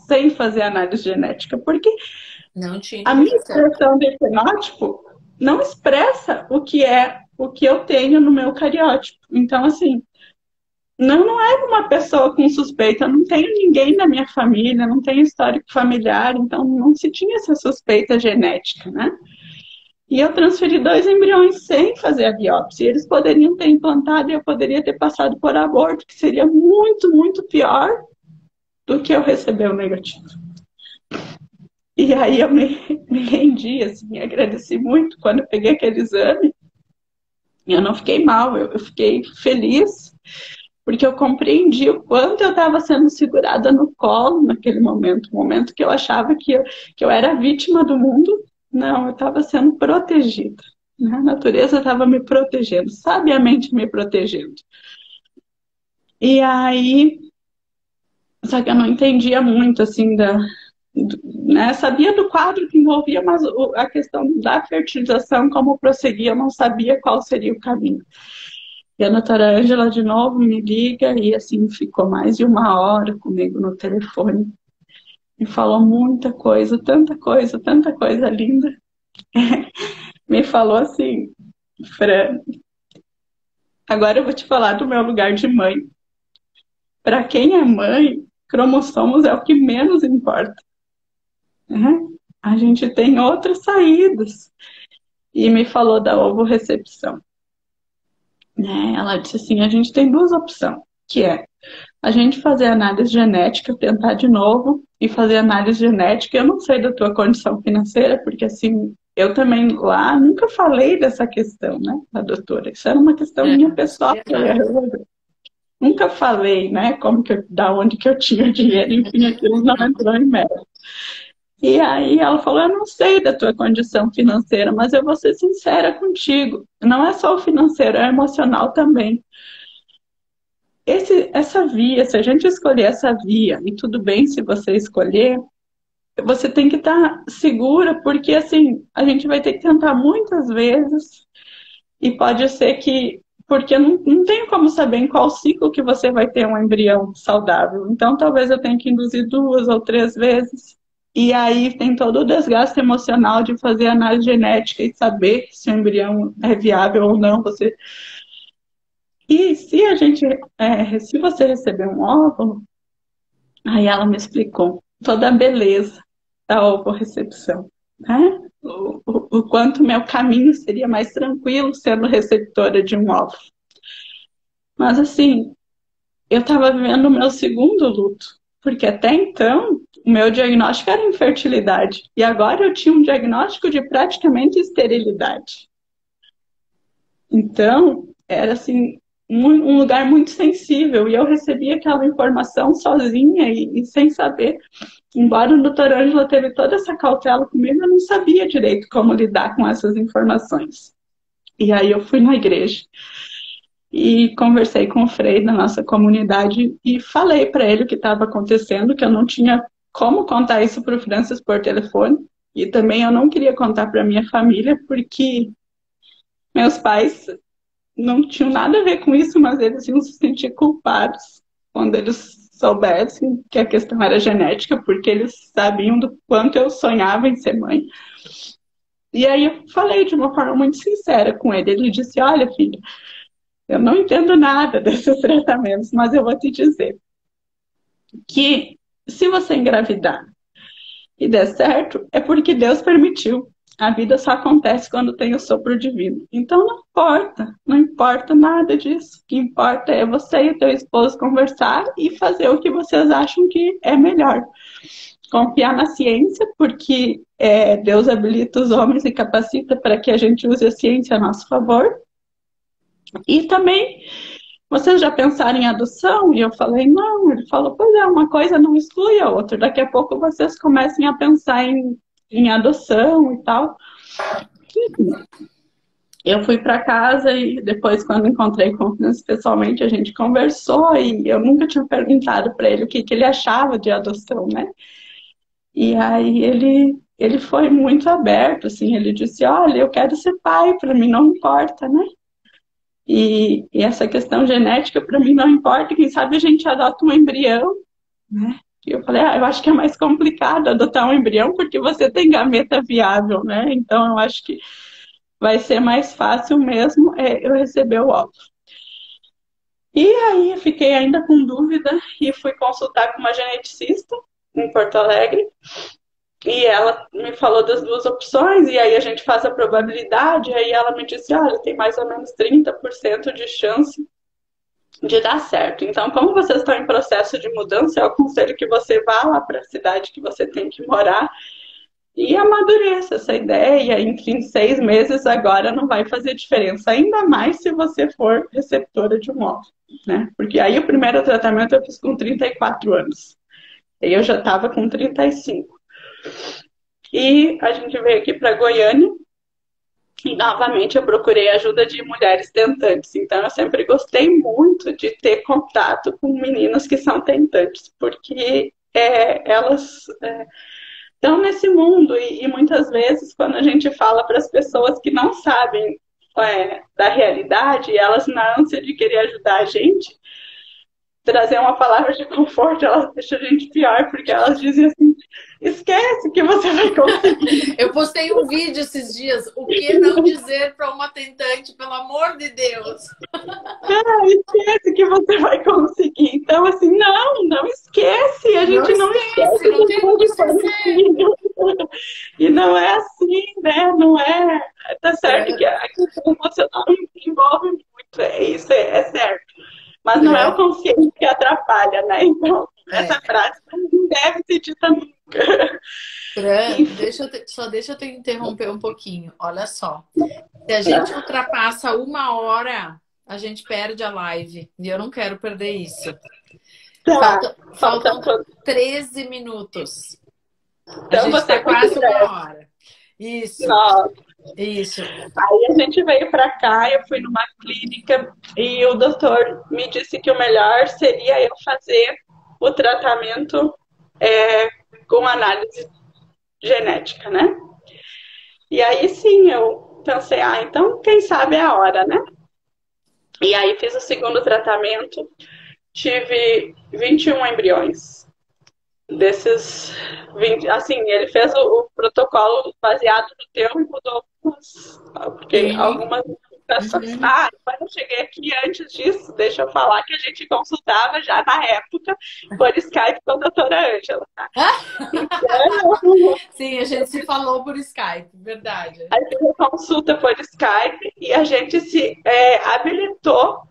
sem fazer análise genética, porque Não tinha a minha indicação. expressão de fenótipo não expressa o que eu tenho no meu cariótipo. Então, assim, não é uma pessoa com suspeita, eu não tenho ninguém da minha família, não tenho histórico familiar, então não se tinha essa suspeita genética, né? E eu transferi 2 embriões sem fazer a biópsia. Eles poderiam ter implantado e eu poderia ter passado por aborto, que seria muito, muito pior do que eu receber o negativo. E aí eu me rendi, assim, agradeci muito quando eu peguei aquele exame. Eu não fiquei mal, eu fiquei feliz, porque eu compreendi o quanto eu estava sendo segurada no colo naquele momento, momento que eu achava que eu era vítima do mundo. Não, eu estava sendo protegida, né? A natureza estava me protegendo, sabiamente me protegendo. E aí, só que eu não entendia muito, assim, né? Sabia do quadro que envolvia, mas a questão da fertilização, como prosseguia, eu não sabia qual seria o caminho. E a doutora Ângela de novo me liga e assim ficou mais de 1 hora comigo no telefone. Me falou muita coisa, tanta coisa linda. Me falou assim, Fran, agora eu vou te falar do meu lugar de mãe. Para quem é mãe, cromossomos é o que menos importa, né? A gente tem outras saídas. E me falou da ovorecepção, né? Ela disse assim, a gente tem 2 opções, que é a gente fazer análise genética, tentar de novo e fazer análise genética. Eu não sei da tua condição financeira, porque assim, eu também lá nunca falei dessa questão, né, da doutora. Isso era uma questão minha pessoal que eu ia resolver. Nunca falei, né, da onde que eu tinha dinheiro, enfim, aquilo não entrou em mérito. E aí ela falou, eu não sei da tua condição financeira, mas eu vou ser sincera contigo. Não é só o financeiro, é o emocional também. Essa via, se a gente escolher essa via, e tudo bem se você escolher, você tem que estar segura, porque assim, a gente vai ter que tentar muitas vezes, e pode ser que, porque não tem como saber em qual ciclo que você vai ter um embrião saudável. Então, talvez eu tenha que induzir 2 ou 3 vezes. E aí tem todo o desgaste emocional de fazer análise genética e saber se o embrião é viável ou não. E se você receber um óvulo, aí ela me explicou toda a beleza da ovorecepção, né? O quanto meu caminho seria mais tranquilo sendo receptora de um óvulo. Mas assim, eu estava vivendo o meu segundo luto, porque até então o meu diagnóstico era infertilidade e agora eu tinha um diagnóstico de praticamente esterilidade. Então, era assim, um lugar muito sensível e eu recebia aquela informação sozinha e sem saber. Embora o doutor Ângela teve toda essa cautela comigo, eu não sabia direito como lidar com essas informações. E aí eu fui na igreja e conversei com o Frei da nossa comunidade e falei para ele o que estava acontecendo, que eu não tinha como contar isso para o Francis por telefone e também eu não queria contar para minha família porque meus pais não tinham nada a ver com isso, mas eles iam se sentir culpados quando eles soubessem que a questão era genética, porque eles sabiam do quanto eu sonhava em ser mãe. E aí eu falei de uma forma muito sincera com ele. Ele disse: olha, filha, eu não entendo nada desses tratamentos, mas eu vou te dizer que se você engravidar e der certo, é porque Deus permitiu. A vida só acontece quando tem o sopro divino. Então não importa nada disso. O que importa é você e o teu esposo conversar e fazer o que vocês acham que é melhor. Confiar na ciência, porque Deus habilita os homens e capacita para que a gente use a ciência a nosso favor. E também, vocês já pensaram em adoção? E eu falei, não. Ele falou, pois é, uma coisa não exclui a outra. Daqui a pouco vocês comecem a pensar em adoção e tal. Eu fui para casa e depois, quando encontrei com ele pessoalmente, a gente conversou e eu nunca tinha perguntado para ele o que ele achava de adoção, né? E aí ele foi muito aberto, assim, ele disse, olha, eu quero ser pai, para mim não importa, né? E essa questão genética, para mim, não importa. Quem sabe a gente adota um embrião, né? E eu falei, eu acho que é mais complicado adotar um embrião porque você tem gameta viável, né? Então, eu acho que vai ser mais fácil mesmo eu receber o óvulo. E aí, eu fiquei ainda com dúvida e fui consultar com uma geneticista em Porto Alegre. E ela me falou das duas opções, e aí a gente faz a probabilidade, e aí ela me disse, olha, tem mais ou menos 30% de chance de dar certo. Então, como vocês estão em processo de mudança, eu aconselho que você vá lá para a cidade que você tem que morar e amadureça essa ideia. Enfim, 6 meses agora não vai fazer diferença, ainda mais se você for receptora de um óvulo, né? Porque aí o primeiro tratamento eu fiz com 34 anos, e eu já estava com 35. E a gente veio aqui para Goiânia e novamente eu procurei a ajuda de mulheres tentantes. Então eu sempre gostei muito de ter contato com meninas que são tentantes, porque elas estão nesse mundo e muitas vezes quando a gente fala para as pessoas que não sabem da realidade, elas na ânsia de querer ajudar a gente, trazer uma palavra de conforto, elas deixam a gente pior, porque elas dizem assim, esquece que você vai conseguir. Eu postei um vídeo esses dias, o que não dizer para uma tentante, pelo amor de Deus. Esquece que você vai conseguir. Então, assim, não esquece, a gente não esquece. Não tem como esquecer. E não é assim, né? Não é. Tá certo que a questão emocional envolve muito, isso é certo. Mas não é o consciente que atrapalha, né? Então, essa frase não deve ser dita nunca. Fran, deixa eu te interromper um pouquinho. Olha só. Se a gente ultrapassa 1 hora, a gente perde a live. E eu não quero perder isso. Faltam 13 minutos. Então, a gente está quase 1 hora. Isso. Nossa. Isso. Aí a gente veio para cá, eu fui numa clínica e o doutor me disse que o melhor seria eu fazer o tratamento com análise genética, né? E aí sim, eu pensei, então quem sabe é a hora, né? E aí fiz o segundo tratamento, tive 21 embriões. Desses 20, assim, ele fez o protocolo baseado no teu e mudou porque algumas pessoas. Mas eu cheguei aqui antes disso, deixa eu falar que a gente consultava já na época por Skype com a doutora Ângela. Tá? Então, sim, a gente se falou por Skype, verdade. A gente consulta por Skype e a gente se habilitou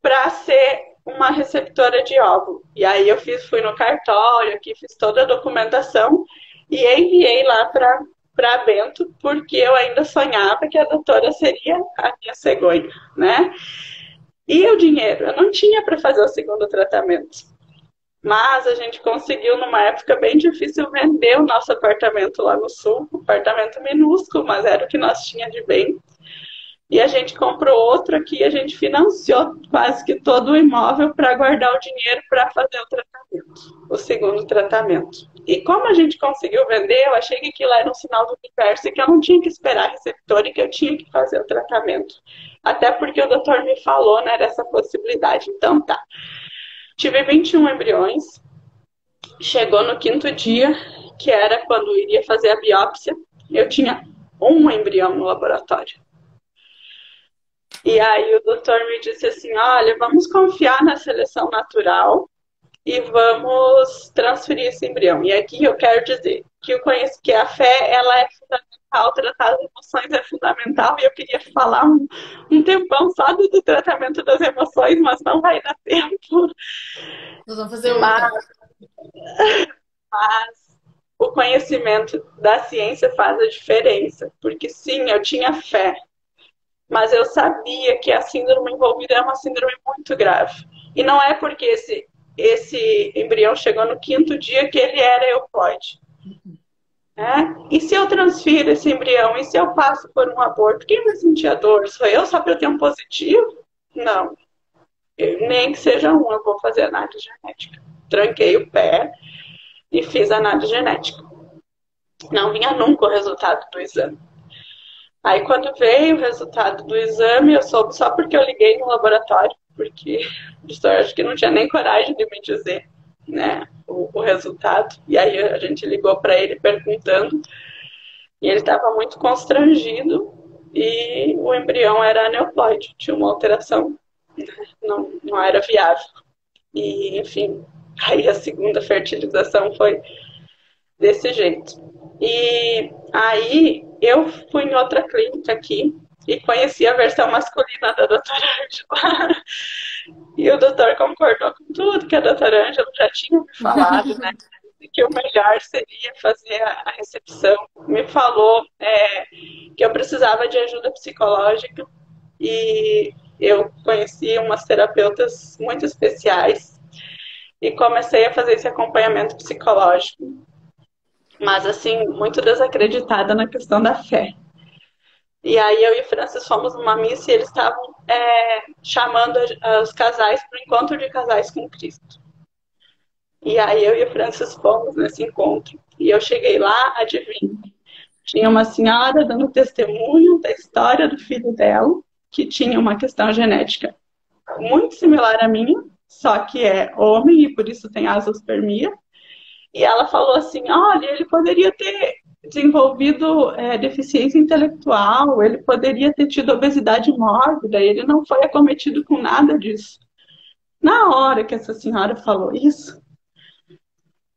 para ser uma receptora de óvulo. E aí eu fui no cartório, aqui fiz toda a documentação e enviei lá para Bento, porque eu ainda sonhava que a doutora seria a minha cegonha, né? E o dinheiro? Eu não tinha para fazer o segundo tratamento. Mas a gente conseguiu, numa época bem difícil, vender o nosso apartamento lá no sul, um apartamento minúsculo, mas era o que nós tínhamos de bem. E a gente comprou outro aqui, a gente financiou quase que todo o imóvel para guardar o dinheiro para fazer o tratamento, o segundo tratamento. E como a gente conseguiu vender, eu achei que aquilo era um sinal do universo e que eu não tinha que esperar a receptora e que eu tinha que fazer o tratamento. Até porque o doutor me falou, né, dessa possibilidade. Então tá. Tive 21 embriões. Chegou no quinto dia, que era quando iria fazer a biópsia, eu tinha um embrião no laboratório. E aí o doutor me disse assim, olha, vamos confiar na seleção natural e vamos transferir esse embrião. E aqui eu quero dizer que eu conheço que a fé, ela é fundamental, tratar as emoções é fundamental, e eu queria falar um tempão só do tratamento das emoções, mas não vai dar tempo. Nós vamos fazer outra. Mas o conhecimento da ciência faz a diferença, porque sim, eu tinha fé, mas eu sabia que a síndrome envolvida é uma síndrome muito grave. E não é porque esse embrião chegou no quinto dia que ele era euploide. E se eu transfiro esse embrião? E se eu passo por um aborto? Quem vai sentir a dor? Sou eu só para eu ter um positivo? Não. Nem que seja um, eu vou fazer análise genética. Tranquei o pé e fiz análise genética. Não vinha nunca o resultado do exame. Aí quando veio o resultado do exame, eu soube só porque eu liguei no laboratório, porque eu acho que não tinha nem coragem de me dizer, né, o resultado. E aí a gente ligou para ele perguntando, e ele estava muito constrangido, e o embrião era aneuploide, tinha uma alteração, não era viável. E, enfim, aí a segunda fertilização foi desse jeito. E aí eu fui em outra clínica aqui e conheci a versão masculina da doutora Ângela. E o doutor concordou com tudo que a doutora Ângela já tinha me falado, né? Que o melhor seria fazer a recepção. Me falou que eu precisava de ajuda psicológica e eu conheci umas terapeutas muito especiais e comecei a fazer esse acompanhamento psicológico. Mas, assim, muito desacreditada na questão da fé. E aí eu e o Francis fomos numa missa e eles estavam chamando os casais para o encontro de casais com Cristo. E aí eu e o Francis fomos nesse encontro. E eu cheguei lá, adivinha, tinha uma senhora dando testemunho da história do filho dela, que tinha uma questão genética muito similar à minha, só que é homem e por isso tem azoospermia. E ela falou assim, olha, ele poderia ter desenvolvido deficiência intelectual, ele poderia ter tido obesidade mórbida, ele não foi acometido com nada disso. Na hora que essa senhora falou isso,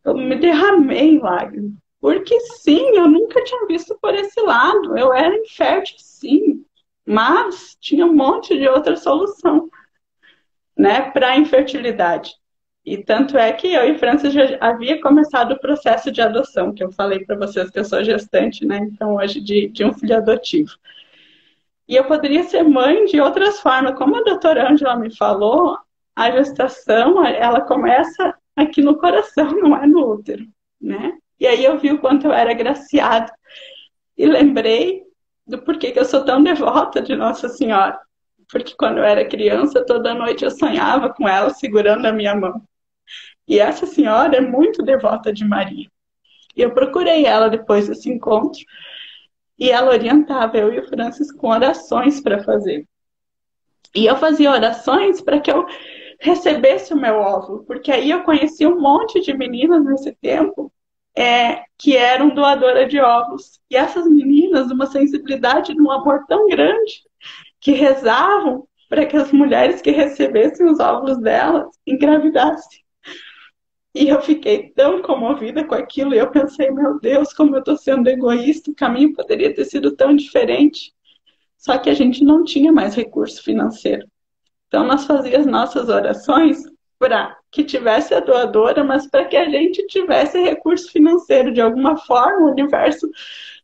eu me derramei em lágrimas. Porque sim, eu nunca tinha visto por esse lado. Eu era infértil, sim, mas tinha um monte de outra solução, né, para a infertilidade. E tanto é que eu e Francis já havia começado o processo de adoção, que eu falei para vocês que eu sou gestante, né? Então hoje de um filho adotivo. E eu poderia ser mãe de outras formas. Como a doutora Ângela me falou, a gestação, ela começa aqui no coração, não é no útero, né? E aí eu vi o quanto eu era agraciada. E lembrei do porquê que eu sou tão devota de Nossa Senhora. Porque quando eu era criança, toda noite eu sonhava com ela segurando a minha mão. E essa senhora é muito devota de Maria. E eu procurei ela depois desse encontro e ela orientava eu e o Francis com orações para fazer. E eu fazia orações para que eu recebesse o meu óvulo, porque aí eu conheci um monte de meninas nesse tempo que eram doadoras de óvulos. E essas meninas, uma sensibilidade de um amor tão grande, que rezavam para que as mulheres que recebessem os óvulos delas engravidassem. E eu fiquei tão comovida com aquilo, e eu pensei, meu Deus, como eu estou sendo egoísta, o caminho poderia ter sido tão diferente. Só que a gente não tinha mais recurso financeiro. Então nós fazíamos nossas orações para que tivesse a doadora, mas para que a gente tivesse recurso financeiro. De alguma forma, o universo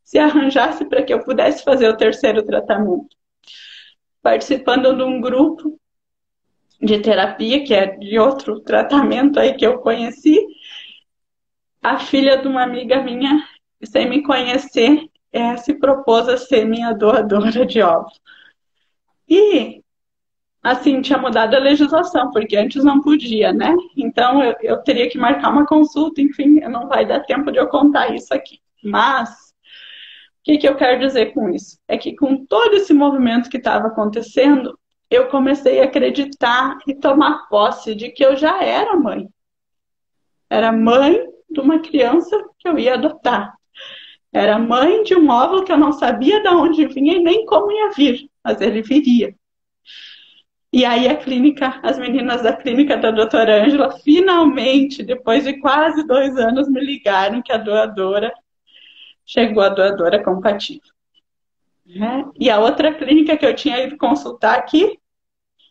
se arranjasse para que eu pudesse fazer o terceiro tratamento. Participando de um grupo de terapia, que é de outro tratamento aí que eu conheci, a filha de uma amiga minha, sem me conhecer, se propôs a ser minha doadora de óvulos. E, assim, tinha mudado a legislação, porque antes não podia, né? Então, eu teria que marcar uma consulta, enfim, não vai dar tempo de eu contar isso aqui. Mas, o que eu quero dizer com isso? É que com todo esse movimento que estava acontecendo, eu comecei a acreditar e tomar posse de que eu já era mãe. Era mãe de uma criança que eu ia adotar. Era mãe de um óvulo que eu não sabia de onde vinha e nem como ia vir, mas ele viria. E aí a clínica, as meninas da clínica da doutora Ângela, finalmente, depois de quase 2 anos, me ligaram que a doadora chegou, a doadora compatível. Né? E a outra clínica que eu tinha ido consultar aqui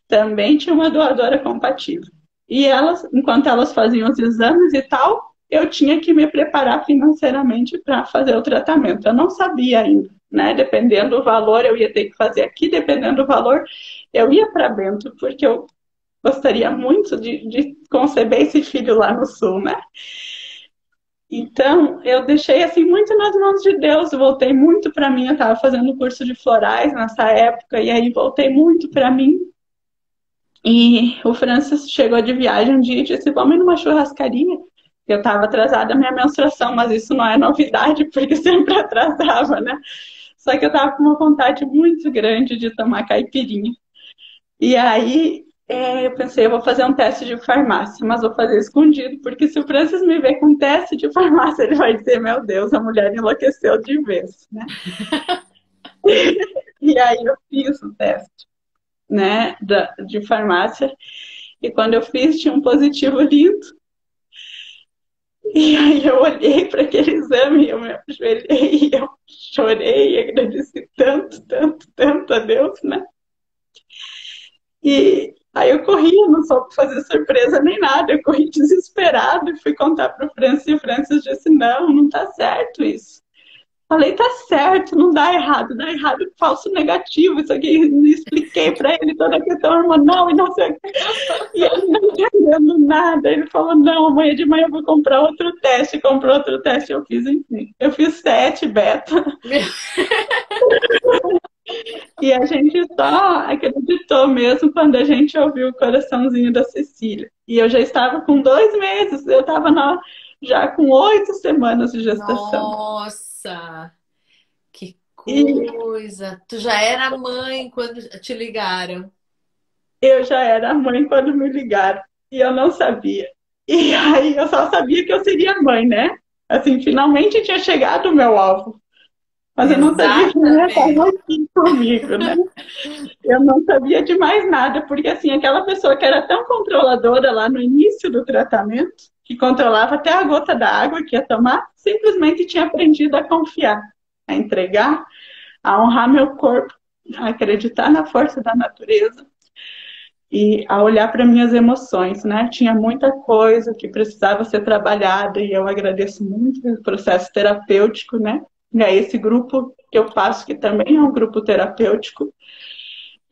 também tinha uma doadora compatível. E elas, enquanto elas faziam os exames e tal, eu tinha que me preparar financeiramente para fazer o tratamento. Eu não sabia ainda, né? Dependendo do valor, eu ia ter que fazer aqui, dependendo do valor, eu ia para Bento, porque eu gostaria muito de conceber esse filho lá no sul, né? Então, eu deixei assim muito nas mãos de Deus, voltei muito para mim, eu estava fazendo curso de florais nessa época, e aí voltei muito para mim. E o Francis chegou de viagem um dia e disse, vamos numa churrascaria. Eu estava atrasada a minha menstruação, mas isso não é novidade, porque sempre atrasava, né? Só que eu estava com uma vontade muito grande de tomar caipirinha. E aí eu pensei, eu vou fazer um teste de farmácia, mas vou fazer escondido, porque se o Francis me ver com um teste de farmácia, ele vai dizer, meu Deus, a mulher enlouqueceu de vez, né? E aí eu fiz o teste, né, de farmácia, e quando eu fiz, tinha um positivo lindo. E aí eu olhei para aquele exame, eu me ajoelhei, eu chorei, agradeci tanto, tanto, tanto a Deus, né? E aí eu corri, eu não soube fazer surpresa nem nada, eu corri desesperado e fui contar para o Francis, e o Francis disse, não, não tá certo isso. Falei, tá certo, não dá errado falso negativo, isso aqui, expliquei para ele toda a questão hormonal e não sei o que. E ele não entendendo nada, ele falou, não, amanhã de manhã eu vou comprar outro teste, comprou outro teste, eu fiz, enfim. Eu fiz 7 beta. E a gente só acreditou mesmo quando a gente ouviu o coraçãozinho da Cecília. E eu já estava com 2 meses, eu estava já com 8 semanas de gestação. Nossa, que E coisa! Tu já era mãe quando te ligaram. eu já era mãe quando me ligaram. E eu não sabia. E aí eu só sabia que eu seria mãe, né? Assim, finalmente tinha chegado o meu alvo. Mas eu não sabia que não ia estar Exatamente. aqui comigo, né? Eu não sabia de mais nada, porque assim, aquela pessoa que era tão controladora lá no início do tratamento, que controlava até a gota da água que ia tomar, simplesmente tinha aprendido a confiar, a entregar, a honrar meu corpo, a acreditar na força da natureza e a olhar para minhas emoções, né? Tinha muita coisa que precisava ser trabalhada e eu agradeço muito pelo processo terapêutico, né? E é esse grupo que eu faço, que também é um grupo terapêutico,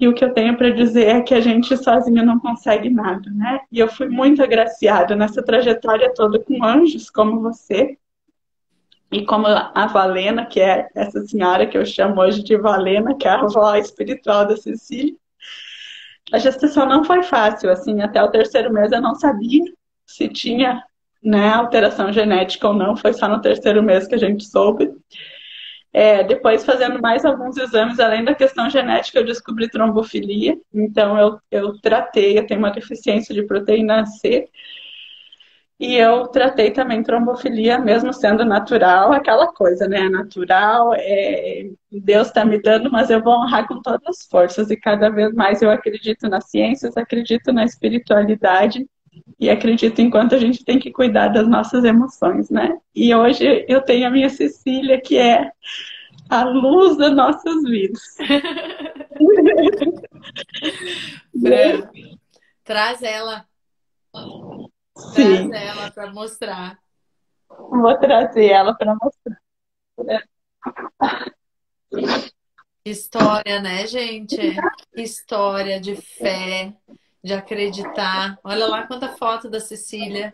e o que eu tenho para dizer é que a gente sozinha não consegue nada, né? E eu fui muito agraciada nessa trajetória toda com anjos como você e como a Valena, que é essa senhora que eu chamo hoje de Valena, que é a avó espiritual da Cecília. A gestação não foi fácil, assim, até o 3º mês eu não sabia se tinha, né, alteração genética ou não, foi só no 3º mês que a gente soube. Depois, fazendo mais alguns exames, além da questão genética, eu descobri trombofilia. Então, eu tratei, eu tenho uma deficiência de proteína C. E eu tratei também trombofilia, mesmo sendo natural, aquela coisa, né? Natural, Deus está me dando, mas eu vou honrar com todas as forças. E cada vez mais eu acredito nas ciências, acredito na espiritualidade e acredito em quanto a gente tem que cuidar das nossas emoções, né? E hoje eu tenho a minha Cecília, que é a luz das nossas vidas. Fran, traz ela, traz Sim, ela para mostrar. vou trazer ela para mostrar. Que história, né, gente? Que história de fé, de acreditar. Olha lá quanta foto da Cecília.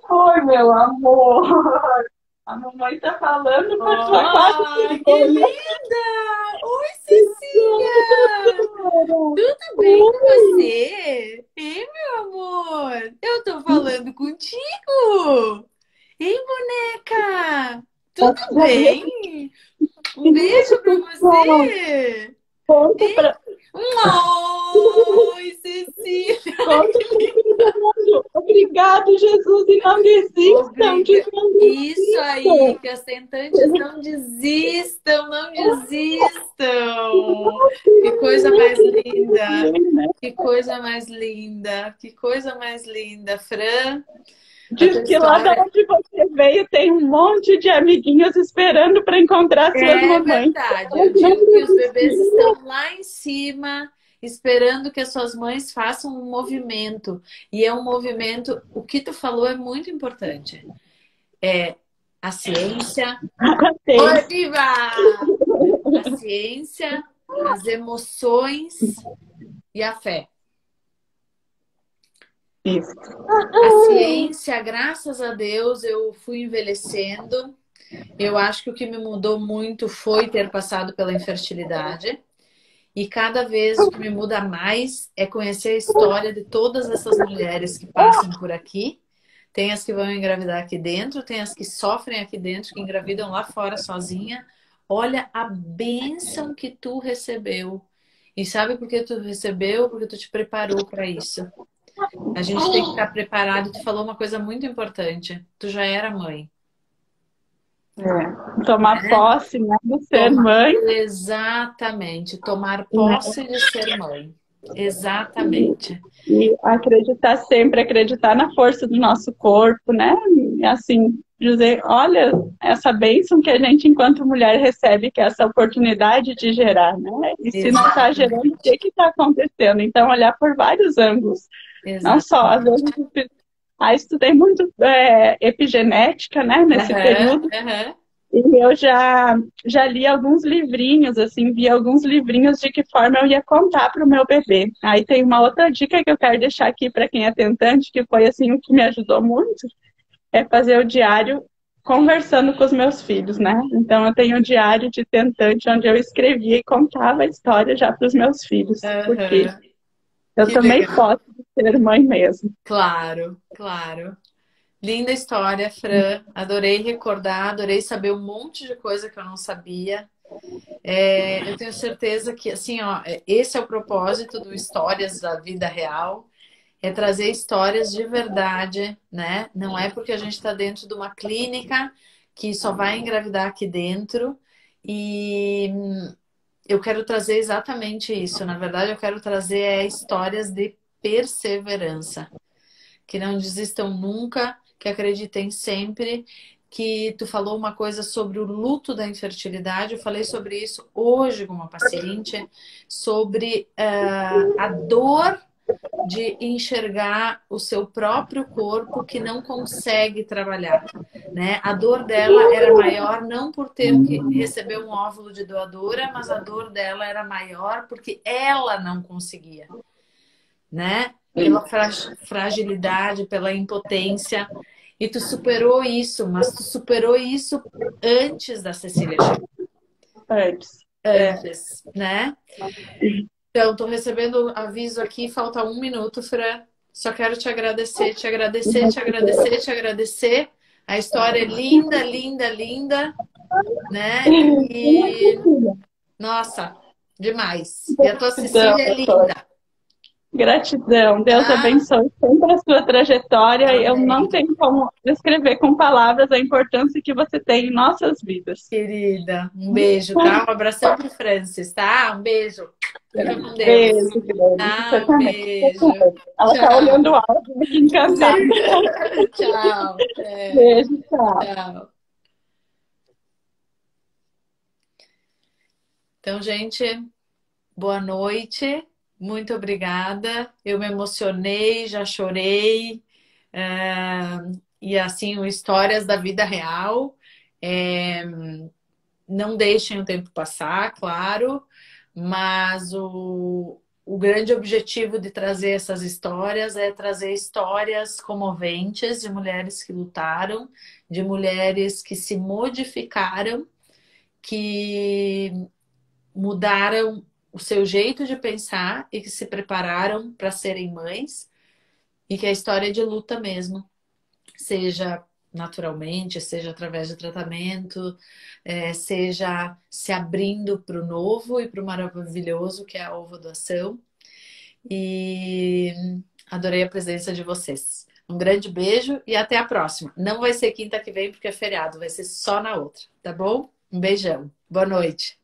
Oi, meu amor. A mamãe tá falando para tua quase Oh, que vergonha. linda! Oi, Cecília! Tudo bem com você? Ei, meu amor? Eu tô falando contigo! Ei, boneca! Eu Tudo sabia que bem? Um beijo pra você! Conta pra, Oi, Cecília! conta pra todo mundo. Obrigado, Jesus, e não desistam, Obriga. não Isso aí, desistam. que as tentantes não desistam, não desistam. Que coisa mais linda, que coisa mais linda, que coisa mais linda, Fran. A tua Diz que lá de história onde você veio tem um monte de amiguinhos esperando para encontrar suas é mamães. verdade. Elas Eu não digo que os bebês desistiram. estão lá em cima, esperando que as suas mães façam um movimento. E é um movimento, o que tu falou é muito importante. É a ciência. Oi, Parabéns. Diva! A ciência, as emoções e a fé. Isso. A ciência, graças a Deus, eu fui envelhecendo. Eu acho que o que me mudou muito foi ter passado pela infertilidade. E cada vez o que me muda mais é conhecer a história de todas essas mulheres que passam por aqui. Tem as que vão engravidar aqui dentro, tem as que sofrem aqui dentro, que engravidam lá fora sozinha. Olha a bênção que tu recebeu. E sabe por que tu recebeu? Porque tu te preparou para isso. A gente tem que estar preparado. Tu falou uma coisa muito importante. Tu já era mãe, É. Tomar né? posse, né, de ser Toma... mãe, Exatamente. Tomar né? posse de ser mãe. Exatamente. E acreditar sempre, acreditar na força do nosso corpo, né? E assim, dizer, olha, essa bênção que a gente, enquanto mulher, recebe, que é essa oportunidade de gerar, né? E se não está gerando, o Exatamente. que está acontecendo? Então, olhar por vários ângulos. Não só, às vezes, Exatamente. estudei muito epigenética, né, nesse Aham, período, aham. e eu já li alguns livrinhos, assim, vi alguns livrinhos de que forma eu ia contar para o meu bebê. Aí tem uma outra dica que eu quero deixar aqui para quem é tentante, que foi, assim, o que me ajudou muito, é fazer o diário conversando com os meus filhos, né? Então eu tenho o diário de tentante, onde eu escrevia e contava a história já para os meus filhos, porque Aham. eu Que tomei legal. posse de ser mãe mesmo. Claro, claro. Linda história, Fran. Adorei recordar, adorei saber um monte de coisa que eu não sabia. Eu tenho certeza que, assim, ó, esse é o propósito do Histórias da Vida Real, é trazer histórias de verdade, né? Não é porque a gente está dentro de uma clínica que só vai engravidar aqui dentro. E eu quero trazer exatamente isso. Na verdade, eu quero trazer histórias de perseverança, que não desistam nunca, que acreditem sempre. Que tu falou uma coisa sobre o luto da infertilidade, eu falei sobre isso hoje com uma paciente, sobre a dor de enxergar o seu próprio corpo que não consegue trabalhar, né? A dor dela era maior não por ter que receber um óvulo de doadora, mas a dor dela era maior porque ela não conseguia, né? Pela fragilidade, pela impotência. E tu superou isso, mas tu superou isso antes da Cecília chegar. Antes. É. Antes, né? Então, tô recebendo aviso aqui, falta 1 minuto, Fran. Só quero te agradecer, te agradecer, te agradecer, te agradecer. A história é linda, linda, linda, né? E, nossa, demais. E a tua Gratidão, Cecília é doutor. linda, Gratidão. Deus tá? abençoe sempre a sua trajetória. Eu não Amém. tenho como descrever com palavras a importância que você tem em nossas vidas. Querida, um beijo, tá? Um abração pro Francis, tá? Um beijo. Fica com Deus. Beijo, grande. Você Tá? Um também. Você beijo. também. Ela está Tchau. olhando o áudio aqui encantada. Tchau. É, Beijo, tchau. tchau. Então, gente, boa noite. Muito obrigada. Eu me emocionei, já chorei. É, e assim, histórias da vida real. É, não deixem o tempo passar, claro, mas o grande objetivo de trazer essas histórias é trazer histórias comoventes de mulheres que lutaram, de mulheres que se modificaram, que mudaram o seu jeito de pensar e que se prepararam para serem mães, e que a história é de luta mesmo, seja naturalmente, seja através de tratamento, seja se abrindo para o novo e para o maravilhoso que é a ovodoação. E adorei a presença de vocês. Um grande beijo e até a próxima. Não vai ser quinta que vem porque é feriado, vai ser só na outra, tá bom? Um beijão. Boa noite.